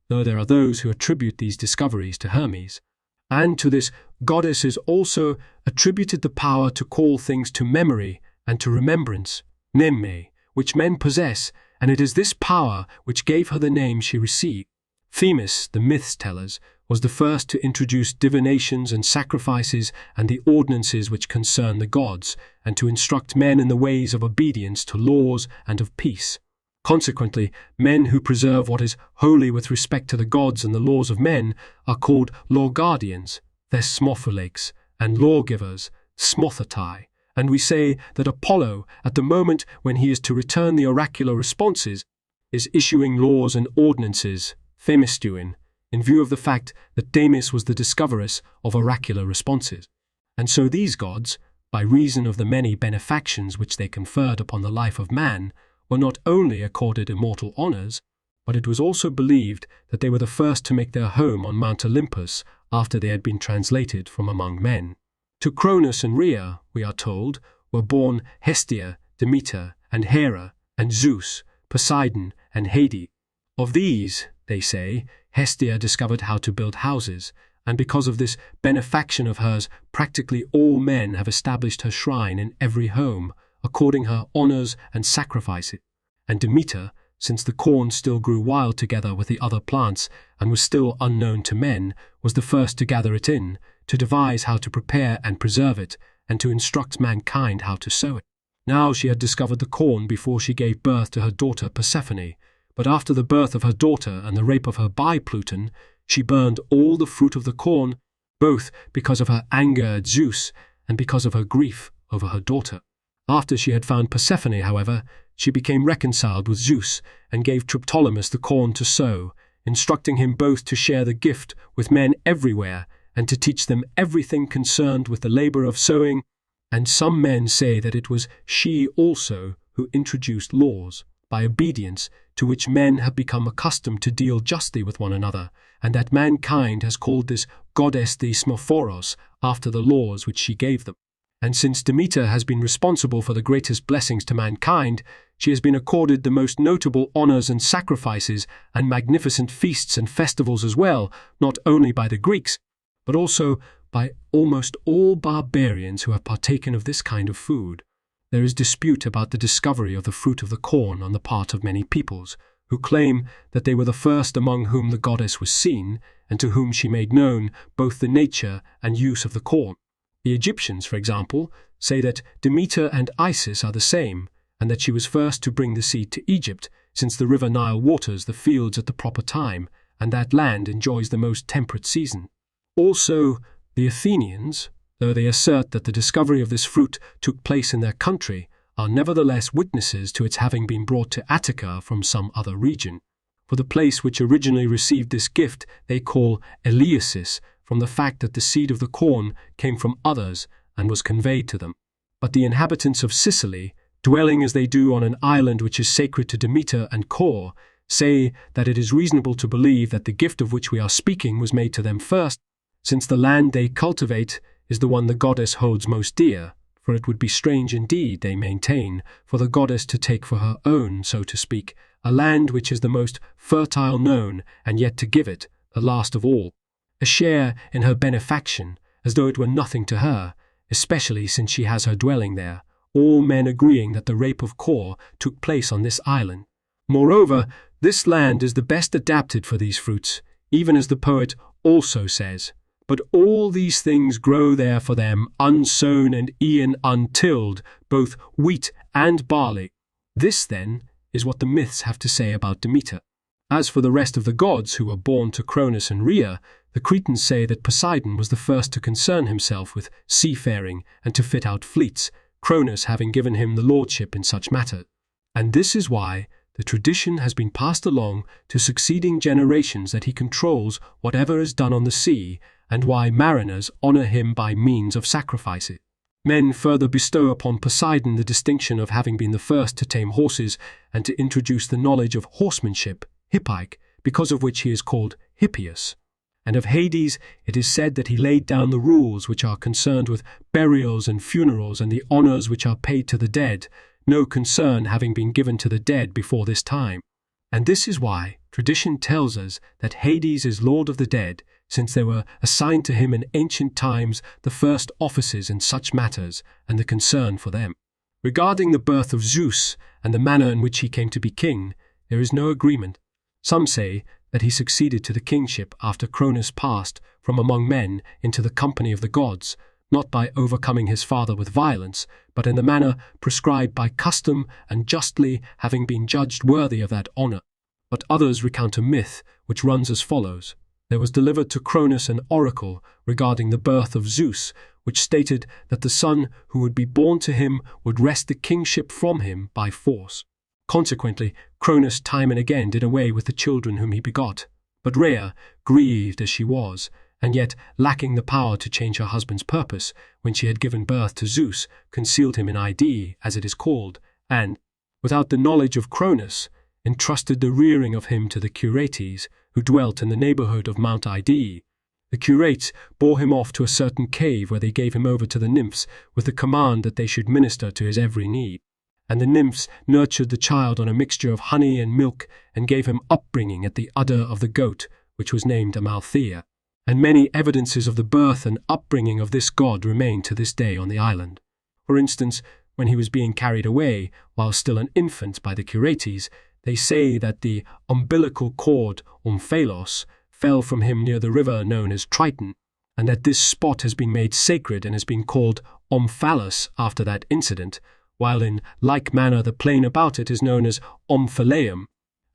though there are those who attribute these discoveries to Hermes. And to this goddess is also attributed the power to call things to memory and to remembrance, mneme, which men possess, and it is this power which gave her the name she received. Themis, the myths tell us, was the first to introduce divinations and sacrifices and the ordinances which concern the gods, and to instruct men in the ways of obedience to laws and of peace. Consequently, men who preserve what is holy with respect to the gods and the laws of men are called law-guardians, thesmophilakes, and lawgivers, smothatai, and we say that Apollo, at the moment when he is to return the oracular responses, is issuing laws and ordinances, themistuin, in view of the fact that Demis was the discoveress of oracular responses. And so these gods, by reason of the many benefactions which they conferred upon the life of man, were not only accorded immortal honors, but it was also believed that they were the first to make their home on Mount Olympus after they had been translated from among men. To Cronus and Rhea, we are told, were born Hestia, Demeter, and Hera, and Zeus, Poseidon, and Hades. Of these, they say, Hestia discovered how to build houses, and because of this benefaction of hers, practically all men have established her shrine in every home, according her honors and sacrifices. And Demeter, since the corn still grew wild together with the other plants and was still unknown to men, was the first to gather it in, to devise how to prepare and preserve it, and to instruct mankind how to sow it. Now she had discovered the corn before she gave birth to her daughter Persephone, but after the birth of her daughter and the rape of her by Pluton, she burned all the fruit of the corn, both because of her anger at Zeus and because of her grief over her daughter. After she had found Persephone, however, she became reconciled with Zeus and gave Triptolemus the corn to sow, instructing him both to share the gift with men everywhere and to teach them everything concerned with the labor of sowing. And some men say that it was she also who introduced laws, by obedience to which men have become accustomed to deal justly with one another, and that mankind has called this goddess the Smophoros after the laws which she gave them. And since Demeter has been responsible for the greatest blessings to mankind, she has been accorded the most notable honors and sacrifices and magnificent feasts and festivals as well, not only by the Greeks, but also by almost all barbarians who have partaken of this kind of food. There is dispute about the discovery of the fruit of the corn on the part of many peoples, who claim that they were the first among whom the goddess was seen, and to whom she made known both the nature and use of the corn. The Egyptians, for example, say that Demeter and Isis are the same, and that she was first to bring the seed to Egypt, since the river Nile waters the fields at the proper time, and that land enjoys the most temperate season. Also, the Athenians, though they assert that the discovery of this fruit took place in their country, are nevertheless witnesses to its having been brought to Attica from some other region. For the place which originally received this gift they call Eleusis, from the fact that the seed of the corn came from others and was conveyed to them. But the inhabitants of Sicily, dwelling as they do on an island which is sacred to Demeter and Kore, say that it is reasonable to believe that the gift of which we are speaking was made to them first, since the land they cultivate is the one the goddess holds most dear, for it would be strange indeed, they maintain, for the goddess to take for her own, so to speak, a land which is the most fertile known, and yet to give it, the last of all, a share in her benefaction, as though it were nothing to her, especially since she has her dwelling there, all men agreeing that the rape of Kore took place on this island. Moreover, this land is the best adapted for these fruits, even as the poet also says, "But all these things grow there for them, unsown and e'en untilled, both wheat and barley." This, then, is what the myths have to say about Demeter. As for the rest of the gods who were born to Cronus and Rhea, the Cretans say that Poseidon was the first to concern himself with seafaring and to fit out fleets, Cronus having given him the lordship in such matter. And this is why the tradition has been passed along to succeeding generations that he controls whatever is done on the sea, and why mariners honor him by means of sacrifices. Men further bestow upon Poseidon the distinction of having been the first to tame horses and to introduce the knowledge of horsemanship, Hippike, because of which he is called Hippias. And of Hades it is said that he laid down the rules which are concerned with burials and funerals and the honors which are paid to the dead, no concern having been given to the dead before this time. And this is why tradition tells us that Hades is Lord of the dead, since there were assigned to him in ancient times the first offices in such matters and the concern for them. Regarding the birth of Zeus and the manner in which he came to be king, there is no agreement. Some say that he succeeded to the kingship after Cronus passed from among men into the company of the gods, not by overcoming his father with violence, but in the manner prescribed by custom and justly having been judged worthy of that honor. But others recount a myth which runs as follows. There was delivered to Cronus an oracle regarding the birth of Zeus, which stated that the son who would be born to him would wrest the kingship from him by force. Consequently, Cronus time and again did away with the children whom he begot. But Rhea, grieved as she was, and yet lacking the power to change her husband's purpose, when she had given birth to Zeus, concealed him in Ide, as it is called, and, without the knowledge of Cronus, entrusted the rearing of him to the Curates, who dwelt in the neighborhood of Mount Ide. The Curates bore him off to a certain cave where they gave him over to the nymphs with the command that they should minister to his every need. And the nymphs nurtured the child on a mixture of honey and milk and gave him upbringing at the udder of the goat, which was named Amalthea. And many evidences of the birth and upbringing of this god remain to this day on the island. For instance, when he was being carried away, while still an infant, by the Curates, they say that the umbilical cord, omphalos, fell from him near the river known as Triton, and that this spot has been made sacred and has been called Omphalos after that incident, while in like manner the plain about it is known as Omphaleum.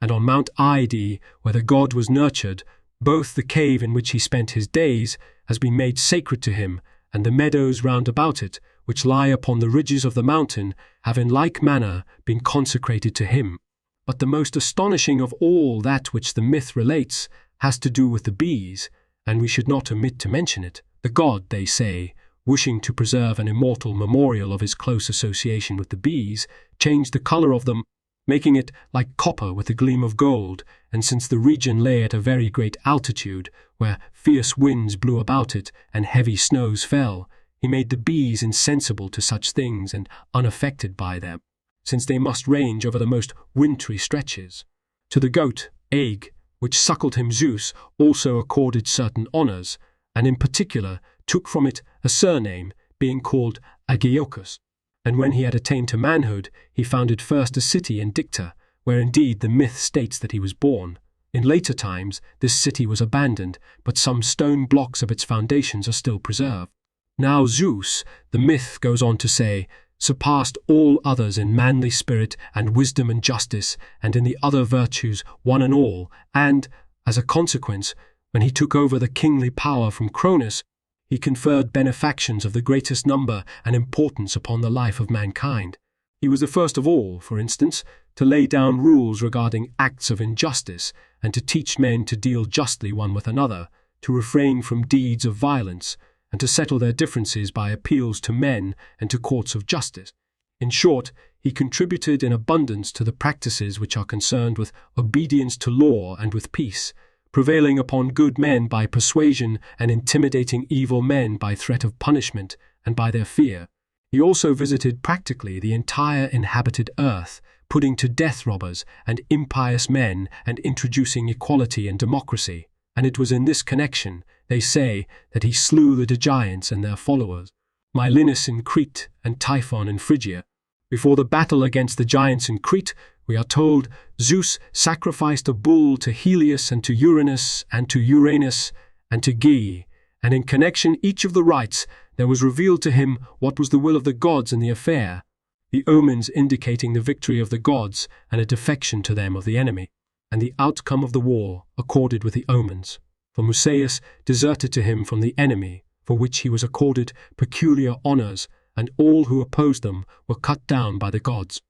And on Mount Ide, where the god was nurtured, both the cave in which he spent his days has been made sacred to him, and the meadows round about it, which lie upon the ridges of the mountain, have in like manner been consecrated to him. But the most astonishing of all that which the myth relates has to do with the bees, and we should not omit to mention it. The god, they say, wishing to preserve an immortal memorial of his close association with the bees, changed the color of them, making it like copper with a gleam of gold, and since the region lay at a very great altitude, where fierce winds blew about it and heavy snows fell, he made the bees insensible to such things and unaffected by them, since they must range over the most wintry stretches. To the goat, Aig, which suckled him Zeus, also accorded certain honors, and in particular took from it a surname, being called Agiochus. And when he had attained to manhood, he founded first a city in Dicta, where indeed the myth states that he was born. In later times, this city was abandoned, but some stone blocks of its foundations are still preserved. Now Zeus, the myth goes on to say, surpassed all others in manly spirit and wisdom and justice, and in the other virtues one and all, and, as a consequence, when he took over the kingly power from Cronus, he conferred benefactions of the greatest number and importance upon the life of mankind. He was the first of all, for instance, to lay down rules regarding acts of injustice, and to teach men to deal justly one with another, to refrain from deeds of violence, and to settle their differences by appeals to men and to courts of justice. In short, he contributed in abundance to the practices which are concerned with obedience to law and with peace, prevailing upon good men by persuasion and intimidating evil men by threat of punishment and by their fear. He also visited practically the entire inhabited earth, putting to death robbers and impious men and introducing equality and democracy. And it was in this connection, they say, that he slew the Giants and their followers, Milinus in Crete and Typhon in Phrygia. Before the battle against the giants in Crete, we are told, Zeus sacrificed a bull to Helios and to Uranus and to Uranus and to Geer, and in connection each of the rites there was revealed to him what was the will of the gods in the affair, the omens indicating the victory of the gods and a defection to them of the enemy, and the outcome of the war accorded with the omens. For Musaeus deserted to him from the enemy, for which he was accorded peculiar honours, and all who opposed them were cut down by the gods.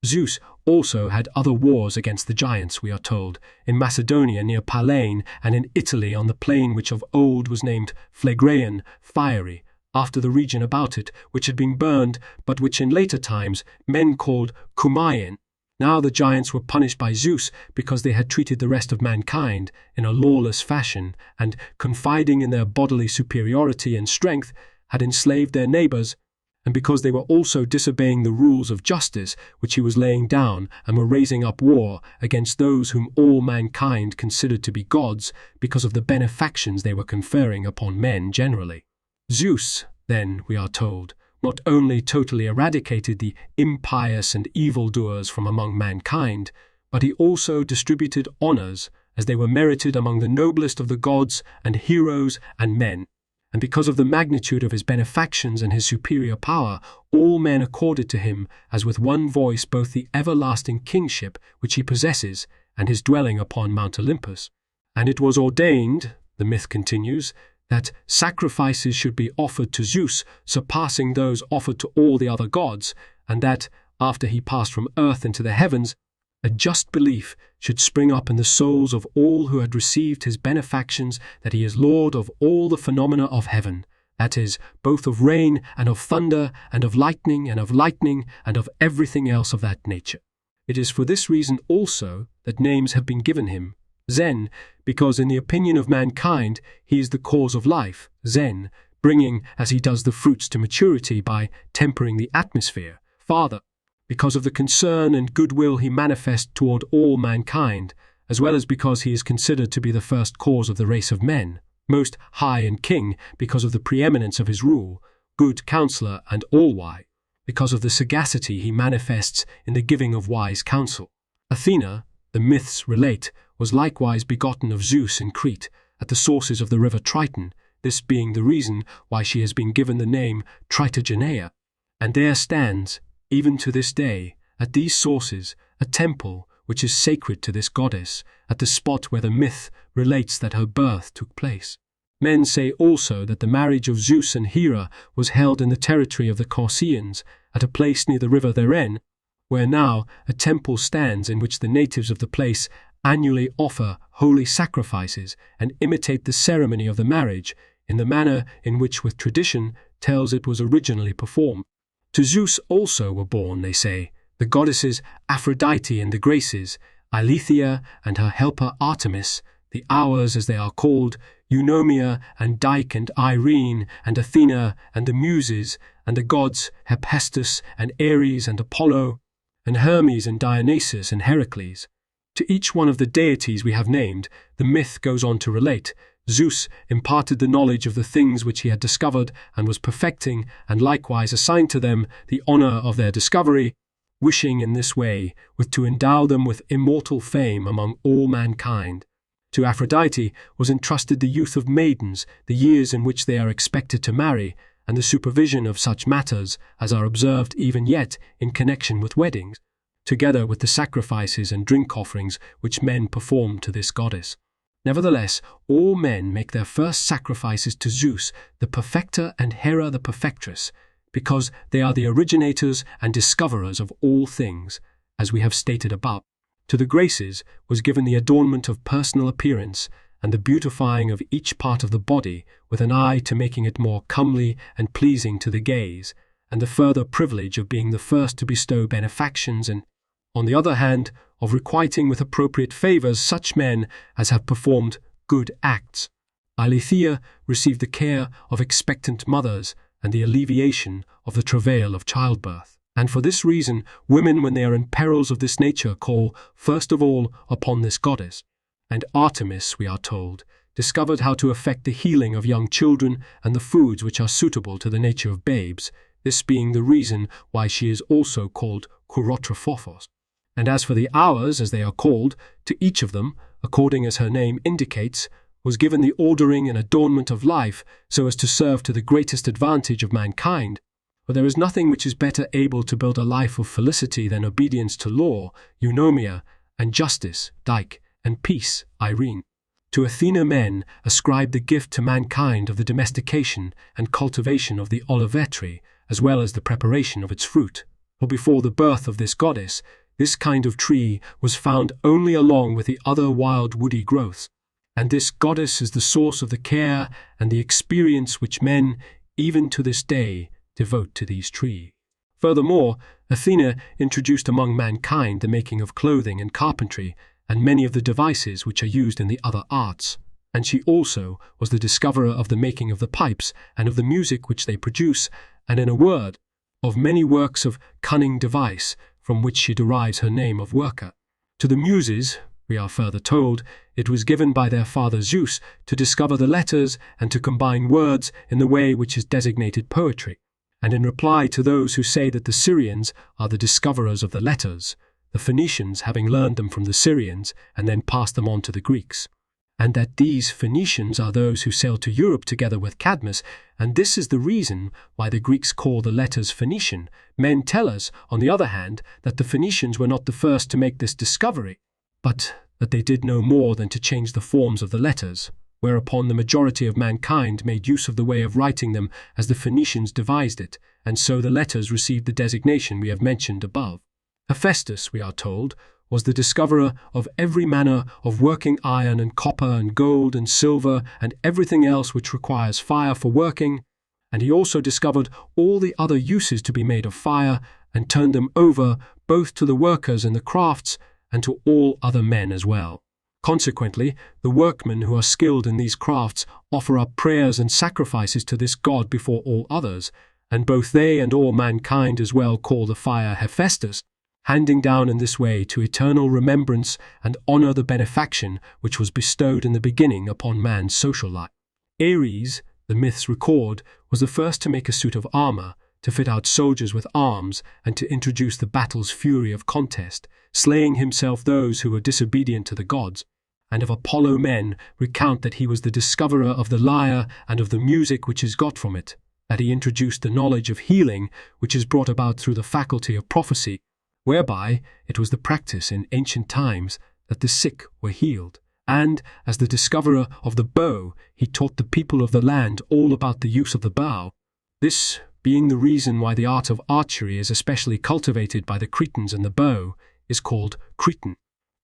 Zeus also had other wars against the giants, we are told, in Macedonia near Pallene, and in Italy on the plain which of old was named Phlegraean, fiery, after the region about it, which had been burned, but which in later times men called Cumaean. Now the giants were punished by Zeus because they had treated the rest of mankind in a lawless fashion, and, confiding in their bodily superiority and strength, had enslaved their neighbours, and because they were also disobeying the rules of justice which he was laying down, and were raising up war against those whom all mankind considered to be gods, because of the benefactions they were conferring upon men generally. Zeus, then, we are told, not only totally eradicated the impious and evildoers from among mankind, but he also distributed honours as they were merited among the noblest of the gods and heroes and men. And because of the magnitude of his benefactions and his superior power, all men accorded to him as with one voice both the everlasting kingship which he possesses and his dwelling upon Mount Olympus. And it was ordained, the myth continues, that sacrifices should be offered to Zeus, surpassing those offered to all the other gods, and that, after he passed from earth into the heavens, a just belief should spring up in the souls of all who had received his benefactions that he is Lord of all the phenomena of heaven, that is, both of rain and of thunder and of lightning and of everything else of that nature. It is for this reason also that names have been given him, Zen, because in the opinion of mankind he is the cause of life, Zen, bringing, as he does, the fruits to maturity by tempering the atmosphere, Father, because of the concern and goodwill he manifests toward all mankind, as well as because he is considered to be the first cause of the race of men, most high and king, because of the preeminence of his rule, good counselor and all-wise, because of the sagacity he manifests in the giving of wise counsel. Athena, the myths relate, was likewise begotten of Zeus in Crete, at the sources of the river Triton, this being the reason why she has been given the name Tritogeneia, and there stands, even to this day, at these sources, a temple which is sacred to this goddess, at the spot where the myth relates that her birth took place. Men say also that the marriage of Zeus and Hera was held in the territory of the Corsians, at a place near the river therein, where now a temple stands in which the natives of the place annually offer holy sacrifices and imitate the ceremony of the marriage in the manner in which with tradition tells it was originally performed. To Zeus also were born, they say, the goddesses Aphrodite and the Graces, Eileithyia and her helper Artemis, the Hours as they are called, Eunomia and Dike and Irene and Athena and the Muses, and the gods Hephaestus and Ares and Apollo, and Hermes and Dionysus and Heracles. To each one of the deities we have named, the myth goes on to relate, Zeus imparted the knowledge of the things which he had discovered and was perfecting, and likewise assigned to them the honour of their discovery, wishing in this way to endow them with immortal fame among all mankind. To Aphrodite was entrusted the youth of maidens, the years in which they are expected to marry, and the supervision of such matters as are observed even yet in connection with weddings, together with the sacrifices and drink offerings which men perform to this goddess. Nevertheless, all men make their first sacrifices to Zeus, the perfecter, and Hera the perfectress, because they are the originators and discoverers of all things, as we have stated above. To the Graces was given the adornment of personal appearance and the beautifying of each part of the body with an eye to making it more comely and pleasing to the gaze, and the further privilege of being the first to bestow benefactions and, on the other hand, of requiting with appropriate favours such men as have performed good acts. Eileithyia received the care of expectant mothers and the alleviation of the travail of childbirth. And for this reason, women, when they are in perils of this nature, call first of all upon this goddess. And Artemis, we are told, discovered how to effect the healing of young children and the foods which are suitable to the nature of babes, this being the reason why she is also called Kurotrophos. And as for the hours, as they are called, to each of them, according as her name indicates, was given the ordering and adornment of life so as to serve to the greatest advantage of mankind. For there is nothing which is better able to build a life of felicity than obedience to law, eunomia, and justice, Dyke, and peace, Irene. To Athena men ascribe the gift to mankind of the domestication and cultivation of the olivet tree, as well as the preparation of its fruit. For before the birth of this goddess, this kind of tree was found only along with the other wild woody growths, and this goddess is the source of the care and the experience which men, even to this day, devote to these trees. Furthermore, Athena introduced among mankind the making of clothing and carpentry, and many of the devices which are used in the other arts, and she also was the discoverer of the making of the pipes and of the music which they produce, and in a word, of many works of cunning device, from which she derives her name of worker. To the Muses, we are further told, it was given by their father Zeus to discover the letters and to combine words in the way which is designated poetry. And in reply to those who say that the Syrians are the discoverers of the letters, the Phoenicians having learned them from the Syrians and then passed them on to the Greeks, and that these Phoenicians are those who sailed to Europe together with Cadmus, and this is the reason why the Greeks call the letters Phoenician. Men tell us, on the other hand, that the Phoenicians were not the first to make this discovery, but that they did no more than to change the forms of the letters, whereupon the majority of mankind made use of the way of writing them as the Phoenicians devised it, and so the letters received the designation we have mentioned above. Hephaestus, we are told, was the discoverer of every manner of working iron and copper and gold and silver and everything else which requires fire for working, and he also discovered all the other uses to be made of fire and turned them over both to the workers in the crafts and to all other men as well. Consequently, the workmen who are skilled in these crafts offer up prayers and sacrifices to this god before all others, and both they and all mankind as well call the fire Hephaestus, handing down in this way to eternal remembrance and honor the benefaction which was bestowed in the beginning upon man's social life. Ares, the myths record, was the first to make a suit of armor, to fit out soldiers with arms, and to introduce the battle's fury of contest, slaying himself those who were disobedient to the gods. And of Apollo men recount that he was the discoverer of the lyre and of the music which is got from it, that he introduced the knowledge of healing which is brought about through the faculty of prophecy, whereby it was the practice in ancient times that the sick were healed, and, as the discoverer of the bow, he taught the people of the land all about the use of the bow, this being the reason why the art of archery is especially cultivated by the Cretans, and the bow is called Cretan.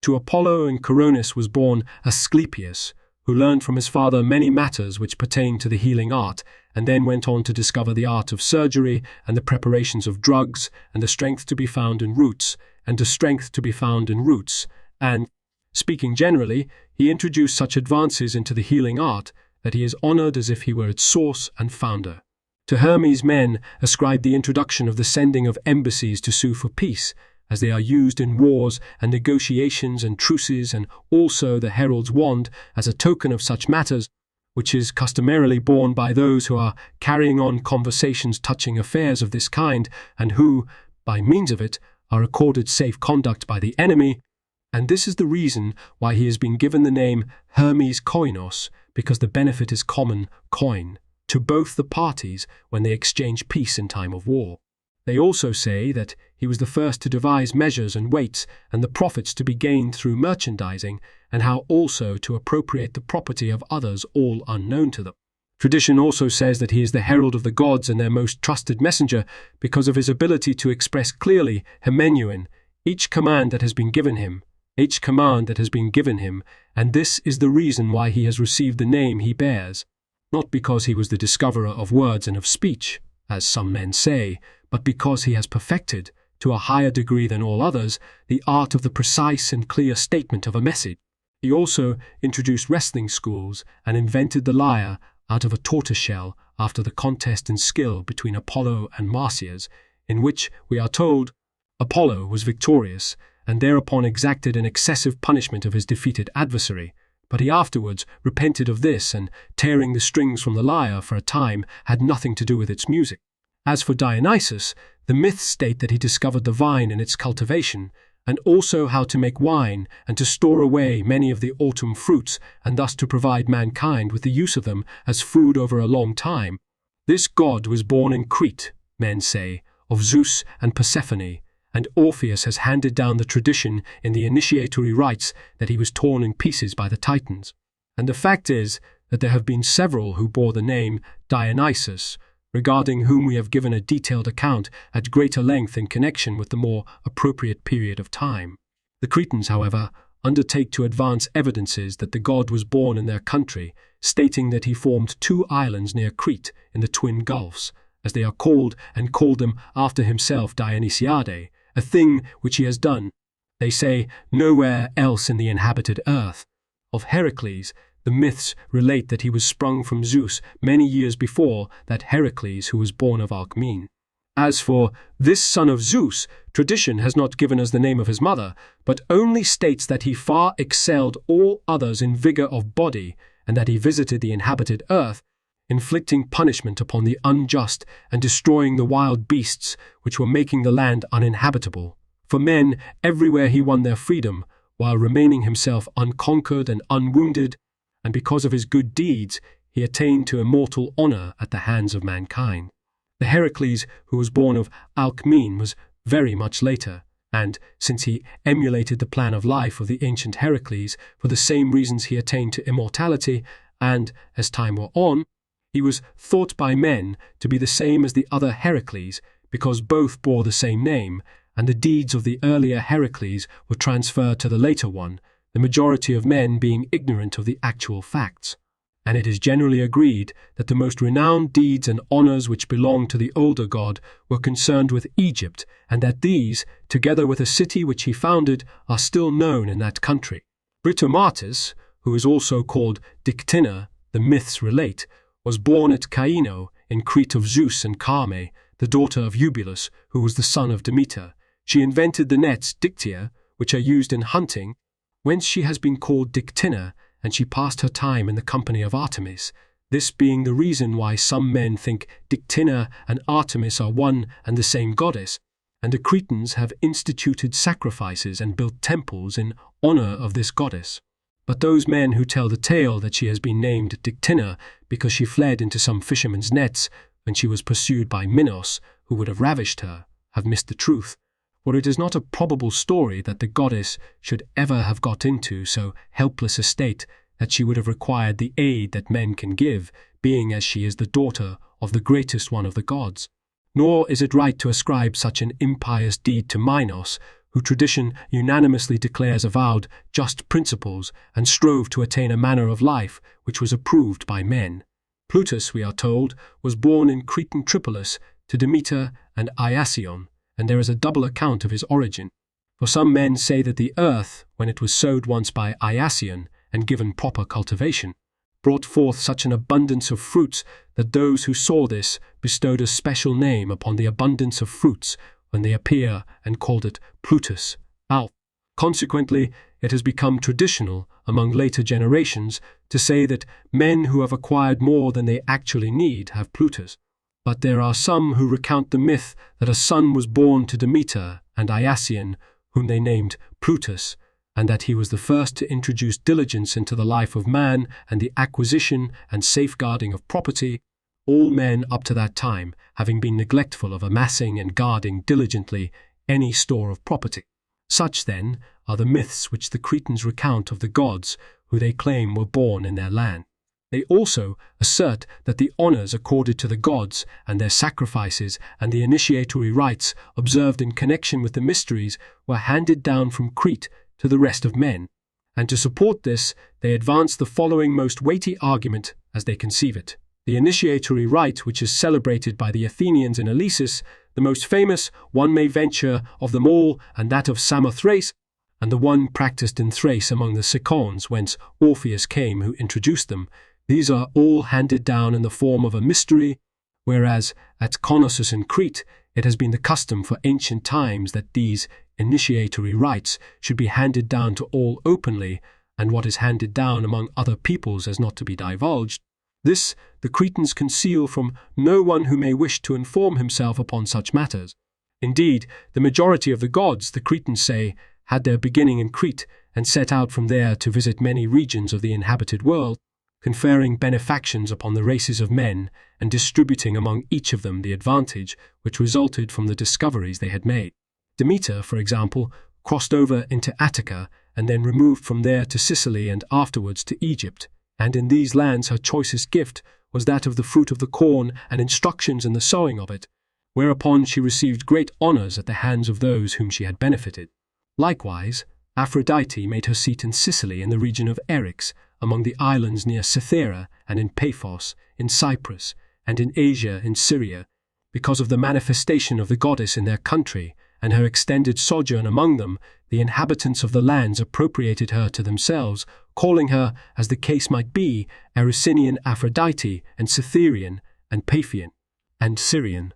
To Apollo and Coronis was born Asclepius, who learned from his father many matters which pertain to the healing art, and then went on to discover the art of surgery and the preparations of drugs, and the strength to be found in roots, and speaking generally, he introduced such advances into the healing art that he is honored as if he were its source and founder. To Hermes men ascribe the introduction of the sending of embassies to sue for peace, as they are used in wars and negotiations and truces, and also the herald's wand as a token of such matters, which is customarily borne by those who are carrying on conversations touching affairs of this kind, and who, by means of it, are accorded safe conduct by the enemy, and this is the reason why he has been given the name Hermes Koinos, because the benefit is common coin to both the parties when they exchange peace in time of war. They also say that he was the first to devise measures and weights and the profits to be gained through merchandising, and how also to appropriate the property of others all unknown to them. Tradition also says that he is the herald of the gods and their most trusted messenger because of his ability to express clearly, Hymeneuin, each command that has been given him, and this is the reason why he has received the name he bears, not because he was the discoverer of words and of speech, as some men say, but because he has perfected, to a higher degree than all others, the art of the precise and clear statement of a message. He also introduced wrestling schools and invented the lyre out of a tortoiseshell after the contest in skill between Apollo and Marsyas, in which, we are told, Apollo was victorious, and thereupon exacted an excessive punishment of his defeated adversary, but he afterwards repented of this, and tearing the strings from the lyre for a time had nothing to do with its music. As for Dionysus, the myths state that he discovered the vine and its cultivation, and also how to make wine and to store away many of the autumn fruits, and thus to provide mankind with the use of them as food over a long time. This god was born in Crete, men say, of Zeus and Persephone, and Orpheus has handed down the tradition in the initiatory rites that he was torn in pieces by the Titans. And the fact is that there have been several who bore the name Dionysus, regarding whom we have given a detailed account at greater length in connection with the more appropriate period of time. The Cretans, however, undertake to advance evidences that the god was born in their country, stating that he formed 2 islands near Crete in the Twin Gulfs, as they are called, and called them after himself Dionysiadae, a thing which he has done, they say, nowhere else in the inhabited earth. Of Heracles, the myths relate that he was sprung from Zeus many years before that Heracles who was born of Alcmene. As for this son of Zeus, tradition has not given us the name of his mother, but only states that he far excelled all others in vigor of body, and that he visited the inhabited earth, inflicting punishment upon the unjust and destroying the wild beasts which were making the land uninhabitable. For men everywhere he won their freedom, while remaining himself unconquered and unwounded, and because of his good deeds he attained to immortal honor at the hands of mankind. The Heracles who was born of Alcmene was very much later, and, since he emulated the plan of life of the ancient Heracles for the same reasons he attained to immortality, and, as time wore on, he was thought by men to be the same as the other Heracles, because both bore the same name, and the deeds of the earlier Heracles were transferred to the later one, the majority of men being ignorant of the actual facts. And it is generally agreed that the most renowned deeds and honors which belonged to the older god were concerned with Egypt, and that these, together with a city which he founded, are still known in that country. Britomartis, who is also called Dictynna, the myths relate, was born at Caino, in Crete of Zeus and Carme, the daughter of Eubulus, who was the son of Demeter. She invented the nets Dictya, which are used in hunting, whence she has been called Dictynna, and she passed her time in the company of Artemis, this being the reason why some men think Dictynna and Artemis are one and the same goddess, and the Cretans have instituted sacrifices and built temples in honor of this goddess. But those men who tell the tale that she has been named Dictynna because she fled into some fisherman's nets when she was pursued by Minos, who would have ravished her, have missed the truth. For it is not a probable story that the goddess should ever have got into so helpless a state that she would have required the aid that men can give, being as she is the daughter of the greatest one of the gods. Nor is it right to ascribe such an impious deed to Minos, who tradition unanimously declares avowed just principles and strove to attain a manner of life which was approved by men. Plutus, we are told, was born in Cretan Tripolis to Demeter and Iasion, and there is a double account of his origin. For some men say that the earth, when it was sowed once by Iasion and given proper cultivation, brought forth such an abundance of fruits that those who saw this bestowed a special name upon the abundance of fruits when they appear and called it Plutus, Alpha. Consequently, it has become traditional among later generations to say that men who have acquired more than they actually need have Plutus. But there are some who recount the myth that a son was born to Demeter and Iasion, whom they named Plutus, and that he was the first to introduce diligence into the life of man and the acquisition and safeguarding of property, all men up to that time having been neglectful of amassing and guarding diligently any store of property. Such, then, are the myths which the Cretans recount of the gods who they claim were born in their land. They also assert that the honors accorded to the gods and their sacrifices and the initiatory rites observed in connection with the mysteries were handed down from Crete to the rest of men. And to support this, they advance the following most weighty argument as they conceive it. The initiatory rite which is celebrated by the Athenians in Eleusis, the most famous, one may venture, of them all, and that of Samothrace, and the one practiced in Thrace among the Cicons, whence Orpheus came who introduced them, these are all handed down in the form of a mystery, whereas at Knossos in Crete it has been the custom for ancient times that these initiatory rites should be handed down to all openly, and what is handed down among other peoples as not to be divulged. This the Cretans conceal from no one who may wish to inform himself upon such matters. Indeed, the majority of the gods, the Cretans say, had their beginning in Crete, and set out from there to visit many regions of the inhabited world, conferring benefactions upon the races of men, and distributing among each of them the advantage which resulted from the discoveries they had made. Demeter, for example, crossed over into Attica, and then removed from there to Sicily and afterwards to Egypt, and in these lands her choicest gift was that of the fruit of the corn and instructions in the sowing of it, whereupon she received great honours at the hands of those whom she had benefited. Likewise, Aphrodite made her seat in Sicily in the region of Eryx, among the islands near Cythera, and in Paphos, in Cyprus, and in Asia, in Syria, because of the manifestation of the goddess in their country, and her extended sojourn among them. The inhabitants of the lands appropriated her to themselves, calling her, as the case might be, Erycinian Aphrodite, and Cytherian, and Paphian, and Syrian.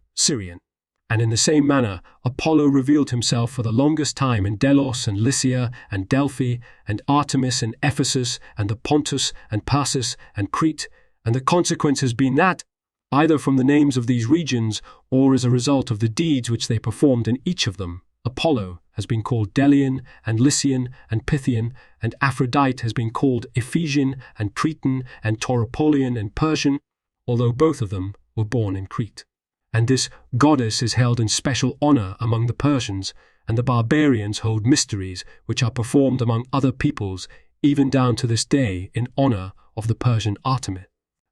And in the same manner, Apollo revealed himself for the longest time in Delos and Lycia and Delphi, and Artemis in Ephesus, and the Pontus and Persis and Crete, and the consequence has been that, either from the names of these regions, or as a result of the deeds which they performed in each of them, Apollo has been called Delian, and Lycian, and Pythian, and Aphrodite has been called Ephesian, and Cretan, and Tauropolian, and Persian, although both of them were born in Crete. And this goddess is held in special honour among the Persians, and the barbarians hold mysteries which are performed among other peoples, even down to this day, in honour of the Persian Artemis.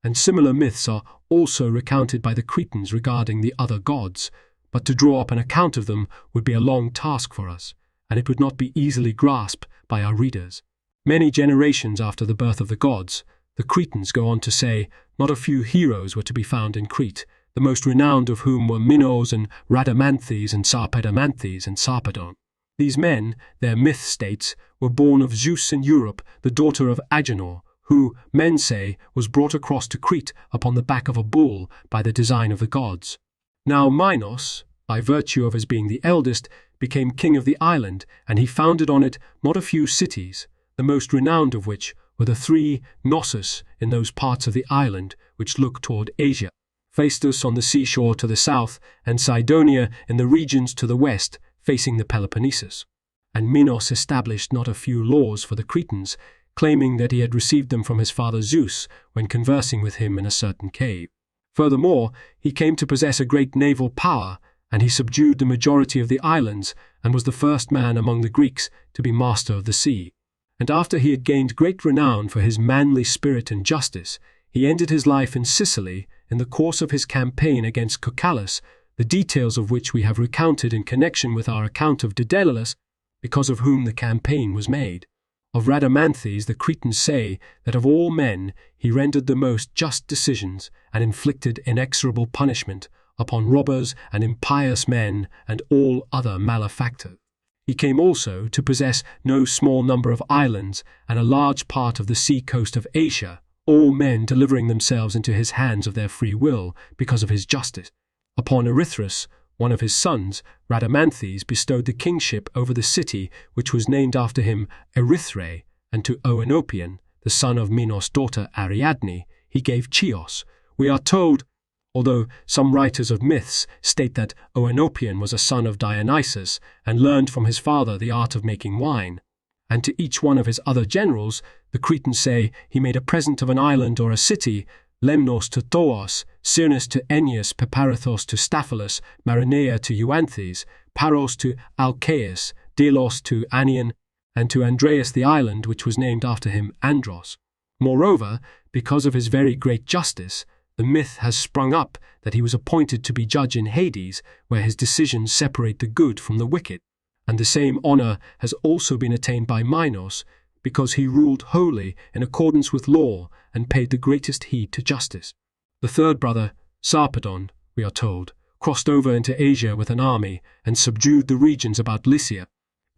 And similar myths are also recounted by the Cretans regarding the other gods, but to draw up an account of them would be a long task for us, and it would not be easily grasped by our readers. Many generations after the birth of the gods, the Cretans go on to say not a few heroes were to be found in Crete, the most renowned of whom were Minos and Rhadamanthes and Sarpedamanthes and Sarpedon. These men, their myth states, were born of Zeus in Europe, the daughter of Agenor, who, men say, was brought across to Crete upon the back of a bull by the design of the gods. Now Minos, by virtue of his being the eldest, became king of the island, and he founded on it not a few cities, the most renowned of which were the three Knossos in those parts of the island which look toward Asia, Phaestus on the seashore to the south, and Cydonia in the regions to the west, facing the Peloponnesus. And Minos established not a few laws for the Cretans, claiming that he had received them from his father Zeus when conversing with him in a certain cave. Furthermore, he came to possess a great naval power, and he subdued the majority of the islands, and was the first man among the Greeks to be master of the sea. And after he had gained great renown for his manly spirit and justice, he ended his life in Sicily in the course of his campaign against Cocalus, the details of which we have recounted in connection with our account of Daedalus, because of whom the campaign was made. Of Rhadamanthes the Cretans say that of all men he rendered the most just decisions and inflicted inexorable punishment upon robbers and impious men and all other malefactors. He came also to possess no small number of islands and a large part of the sea coast of Asia, all men delivering themselves into his hands of their free will because of his justice. Upon Erythrus, one of his sons, Rhadamanthes bestowed the kingship over the city which was named after him Erythrae, and to Oenopion, the son of Minos' daughter Ariadne, he gave Chios. We are told, although some writers of myths state that Oenopion was a son of Dionysus and learned from his father the art of making wine, and to each one of his other generals, the Cretans say he made a present of an island or a city, Lemnos to Thoos, Cyrnus to Ennius, Peparethos to Staphylos, Marinea to Euanthes, Paros to Alcaeus, Delos to Anion, and to Andreas the island which was named after him Andros. Moreover, because of his very great justice, the myth has sprung up that he was appointed to be judge in Hades, where his decisions separate the good from the wicked, and the same honour has also been attained by Minos, because he ruled wholly in accordance with law and paid the greatest heed to justice. The third brother, Sarpedon, we are told, crossed over into Asia with an army and subdued the regions about Lycia.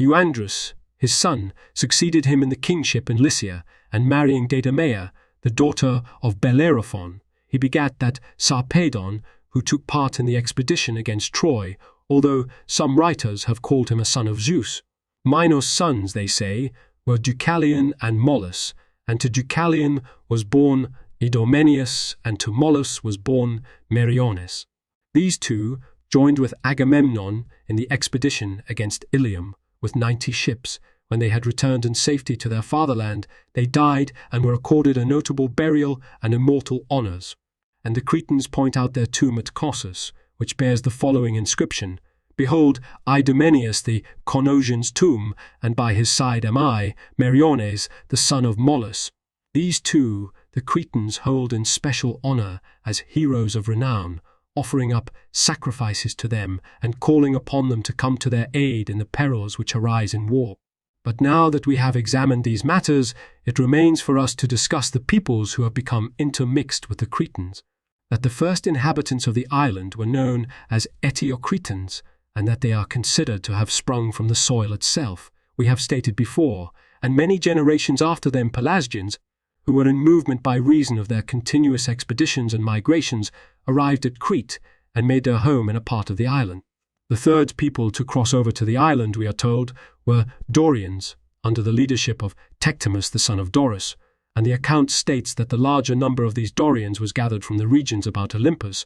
Euandrus, his son, succeeded him in the kingship in Lycia, and marrying Deidamea, the daughter of Bellerophon, he begat that Sarpedon who took part in the expedition against Troy, although some writers have called him a son of Zeus. Minos' sons, they say, were Deucalion and Mollus, and to Deucalion was born Idomeneus, and to Mollus was born Meriones. These two joined with Agamemnon in the expedition against Ilium with 90 ships. When they had returned in safety to their fatherland, they died and were accorded a notable burial and immortal honors. And the Cretans point out their tomb at Knossos, which bears the following inscription: Behold, Idomeneus the Cnosian's tomb, and by his side am I, Meriones, the son of Mollus. These two the Cretans hold in special honor as heroes of renown, offering up sacrifices to them and calling upon them to come to their aid in the perils which arise in war. But now that we have examined these matters, it remains for us to discuss the peoples who have become intermixed with the Cretans. That the first inhabitants of the island were known as Eteocretans, and that they are considered to have sprung from the soil itself, we have stated before, and many generations after them Pelasgians, who were in movement by reason of their continuous expeditions and migrations, arrived at Crete and made their home in a part of the island. The third people to cross over to the island, we are told, were Dorians, under the leadership of Tectimus the son of Dorus, and the account states that the larger number of these Dorians was gathered from the regions about Olympus,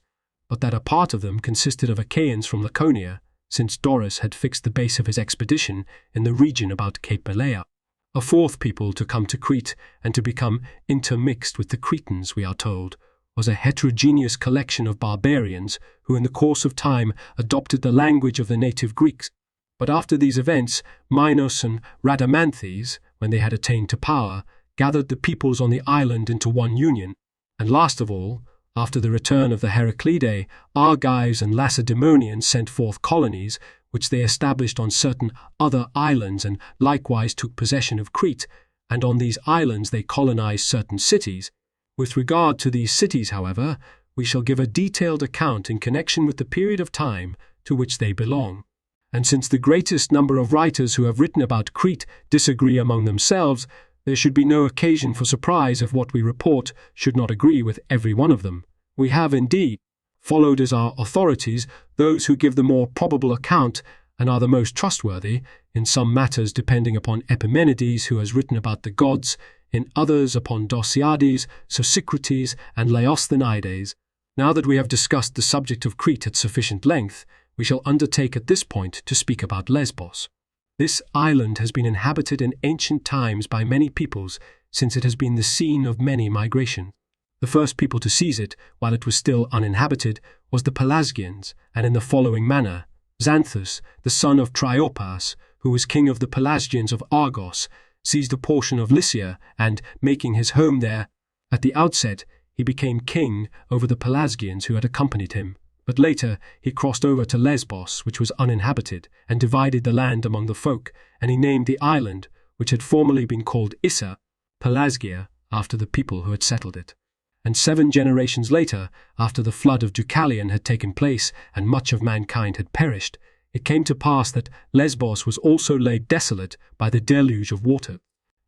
but that a part of them consisted of Achaeans from Laconia, since Dorus had fixed the base of his expedition in the region about Cape Malea. A fourth people to come to Crete and to become intermixed with the Cretans, we are told, was a heterogeneous collection of barbarians who in the course of time adopted the language of the native Greeks. But after these events, Minos and Rhadamanthes, when they had attained to power, gathered the peoples on the island into one union. And last of all, after the return of the Heraclidae, Argives and Lacedaemonians sent forth colonies, which they established on certain other islands and likewise took possession of Crete, and on these islands they colonized certain cities. With regard to these cities, however, we shall give a detailed account in connection with the period of time to which they belong. And since the greatest number of writers who have written about Crete disagree among themselves, there should be no occasion for surprise if what we report should not agree with every one of them. We have, indeed, followed as our authorities those who give the more probable account and are the most trustworthy, in some matters depending upon Epimenides, who has written about the gods, in others upon Dosiades, Sosicrates, and Leosthenides. Now that we have discussed the subject of Crete at sufficient length, we shall undertake at this point to speak about Lesbos. This island has been inhabited in ancient times by many peoples, since it has been the scene of many migrations. The first people to seize it, while it was still uninhabited, was the Pelasgians, and in the following manner: Xanthus, the son of Triopas, who was king of the Pelasgians of Argos, seized a portion of Lycia, and, making his home there, at the outset he became king over the Pelasgians who had accompanied him. But later he crossed over to Lesbos, which was uninhabited, and divided the land among the folk, and he named the island, which had formerly been called Issa, Pelasgia, after the people who had settled it. And 7 generations later, after the flood of Deucalion had taken place and much of mankind had perished, it came to pass that Lesbos was also laid desolate by the deluge of water.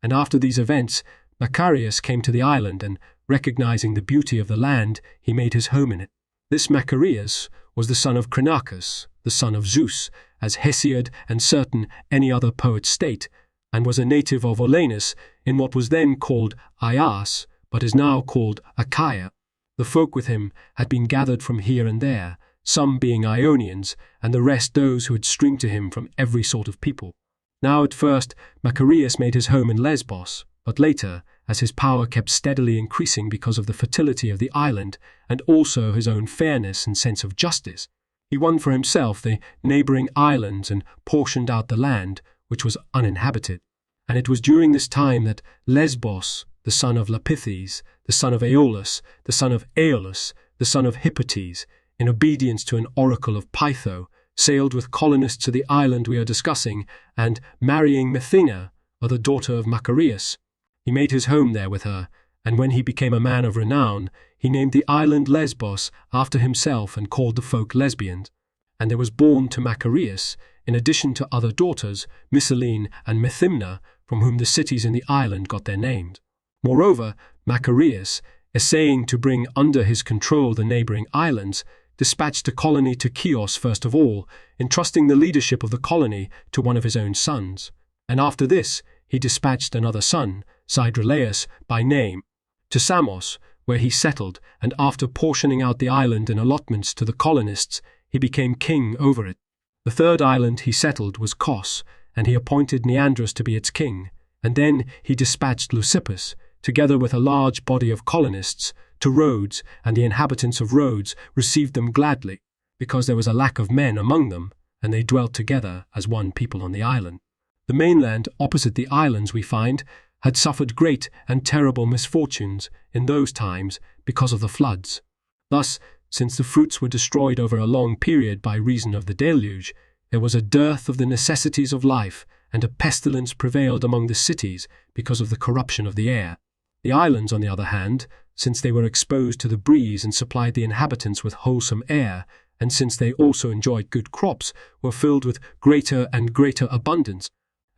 And after these events, Macarius came to the island, and, recognizing the beauty of the land, he made his home in it. This Macarius was the son of Crinacus, the son of Zeus, as Hesiod and certain any other poets state, and was a native of Olenus in what was then called Ias, but is now called Achaia. The folk with him had been gathered from here and there, some being Ionians, and the rest those who had streamed to him from every sort of people. Now at first Macarius made his home in Lesbos, but later, as his power kept steadily increasing because of the fertility of the island, and also his own fairness and sense of justice, he won for himself the neighboring islands and portioned out the land, which was uninhabited. And it was during this time that Lesbos, the son of Lapithes, the son of Aeolus, the son of Aeolus, the son of Hippotes, in obedience to an oracle of Pytho, sailed with colonists to the island we are discussing, and, marrying Methina, the daughter of Macarius, he made his home there with her, and when he became a man of renown, he named the island Lesbos after himself and called the folk Lesbians. And there was born to Macarius, in addition to other daughters, Mysilene and Methymna, from whom the cities in the island got their names. Moreover, Macarius, essaying to bring under his control the neighboring islands, dispatched a colony to Chios first of all, entrusting the leadership of the colony to one of his own sons. And after this, he dispatched another son, Sidrelaus by name, to Samos, where he settled, and after portioning out the island in allotments to the colonists, he became king over it. The third island he settled was Kos, and he appointed Neandrus to be its king, and then he dispatched Leucippus, together with a large body of colonists, to Rhodes, and the inhabitants of Rhodes received them gladly, because there was a lack of men among them, and they dwelt together as one people on the island. The mainland opposite the islands, we find, had suffered great and terrible misfortunes in those times because of the floods. Thus, since the fruits were destroyed over a long period by reason of the deluge, there was a dearth of the necessities of life, and a pestilence prevailed among the cities because of the corruption of the air. The islands, on the other hand, since they were exposed to the breeze and supplied the inhabitants with wholesome air, and since they also enjoyed good crops, were filled with greater and greater abundance,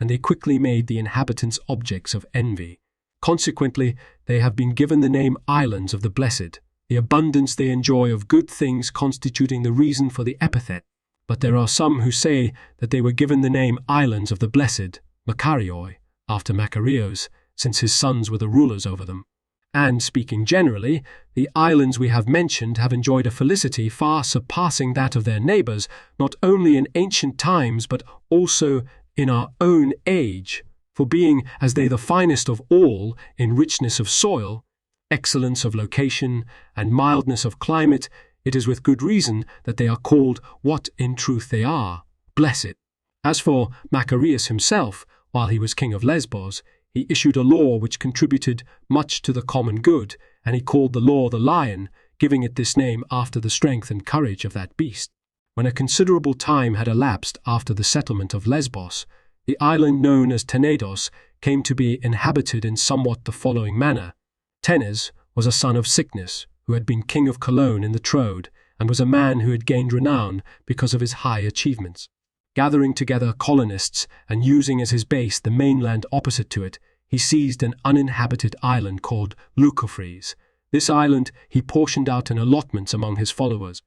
and they quickly made the inhabitants objects of envy. Consequently, they have been given the name Islands of the Blessed, the abundance they enjoy of good things constituting the reason for the epithet. But there are some who say that they were given the name Islands of the Blessed, Makarioi, after Macarios, since his sons were the rulers over them. And, speaking generally, the islands we have mentioned have enjoyed a felicity far surpassing that of their neighbours, not only in ancient times but also in our own age, for being, as they the finest of all, in richness of soil, excellence of location, and mildness of climate, it is with good reason that they are called what in truth they are, blessed. As for Macarius himself, while he was king of Lesbos, he issued a law which contributed much to the common good, and he called the law the lion, giving it this name after the strength and courage of that beast. When a considerable time had elapsed after the settlement of Lesbos, the island known as Tenedos came to be inhabited in somewhat the following manner. Tenes was a son of Sickness, who had been king of Cologne in the Troad, and was a man who had gained renown because of his high achievements. Gathering together colonists and using as his base the mainland opposite to it, he seized an uninhabited island called Leucophrys. This island he portioned out in allotments among his followers,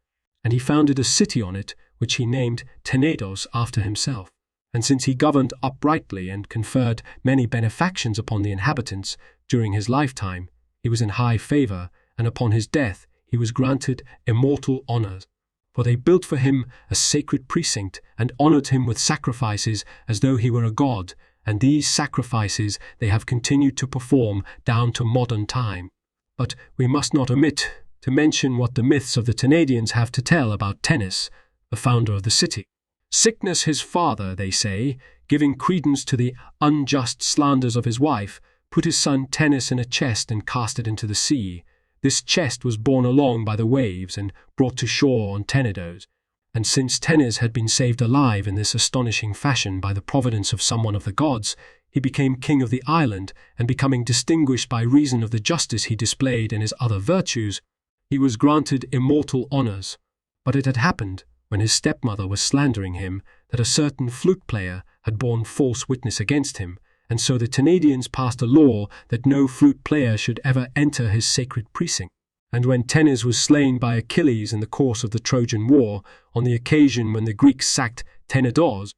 and he founded a city on it which he named Tenedos after himself. And since he governed uprightly and conferred many benefactions upon the inhabitants during his lifetime, he was in high favour, and upon his death he was granted immortal honours. For they built for him a sacred precinct and honoured him with sacrifices as though he were a god, and these sacrifices they have continued to perform down to modern time. But we must not omit to mention what the myths of the Tenadians have to tell about Tenes, the founder of the city. Sickness his father, they say, giving credence to the unjust slanders of his wife, put his son Tenes in a chest and cast it into the sea. This chest was borne along by the waves and brought to shore on Tenedos, and since Tenes had been saved alive in this astonishing fashion by the providence of someone of the gods, he became king of the island, and becoming distinguished by reason of the justice he displayed in his other virtues, he was granted immortal honours. But it had happened, when his stepmother was slandering him, that a certain flute player had borne false witness against him, and so the Tenadians passed a law that no flute player should ever enter his sacred precinct. And when Tenes was slain by Achilles in the course of the Trojan War, on the occasion when the Greeks sacked Tenedos,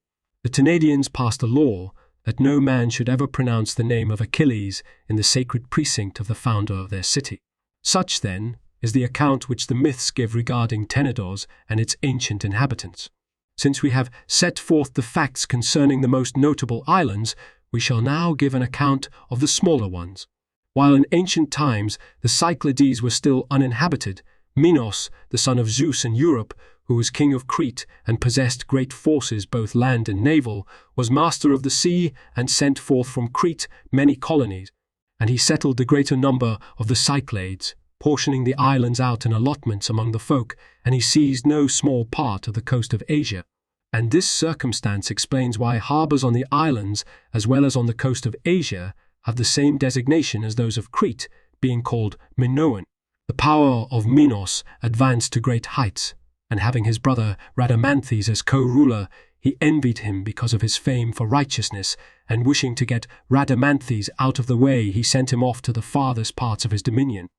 the Tenadians passed a law that no man should ever pronounce the name of Achilles in the sacred precinct of the founder of their city. Such, then, is the account which the myths give regarding Tenedos and its ancient inhabitants. Since we have set forth the facts concerning the most notable islands, we shall now give an account of the smaller ones. While in ancient times the Cyclades were still uninhabited, Minos, the son of Zeus in Europe, who was king of Crete and possessed great forces both land and naval, was master of the sea and sent forth from Crete many colonies, and he settled the greater number of the Cyclades, portioning the islands out in allotments among the folk, and he seized no small part of the coast of Asia. And this circumstance explains why harbours on the islands, as well as on the coast of Asia, have the same designation as those of Crete, being called Minoan. The power of Minos advanced to great heights, and having his brother Rhadamanthes as co-ruler, he envied him because of his fame for righteousness, and wishing to get Rhadamanthes out of the way, he sent him off to the farthest parts of his dominion.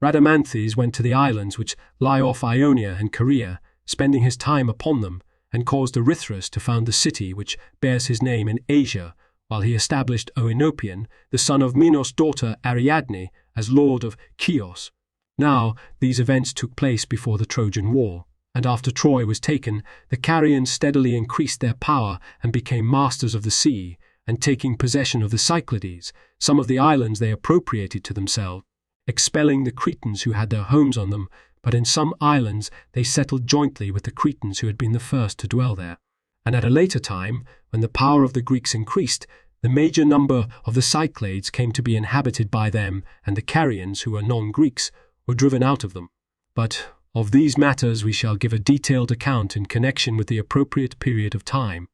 Rhadamanthes went to the islands which lie off Ionia and Caria, spending his time upon them, and caused Erythras to found the city which bears his name in Asia, while he established Oenopion, the son of Minos' daughter Ariadne, as lord of Chios. Now, these events took place before the Trojan War, and after Troy was taken, the Carians steadily increased their power and became masters of the sea, and taking possession of the Cyclades, some of the islands they appropriated to themselves, expelling the Cretans who had their homes on them, but in some islands they settled jointly with the Cretans who had been the first to dwell there. And at a later time, when the power of the Greeks increased, the major number of the Cyclades came to be inhabited by them, and the Carians, who were non-Greeks, were driven out of them. But of these matters we shall give a detailed account in connection with the appropriate period of time.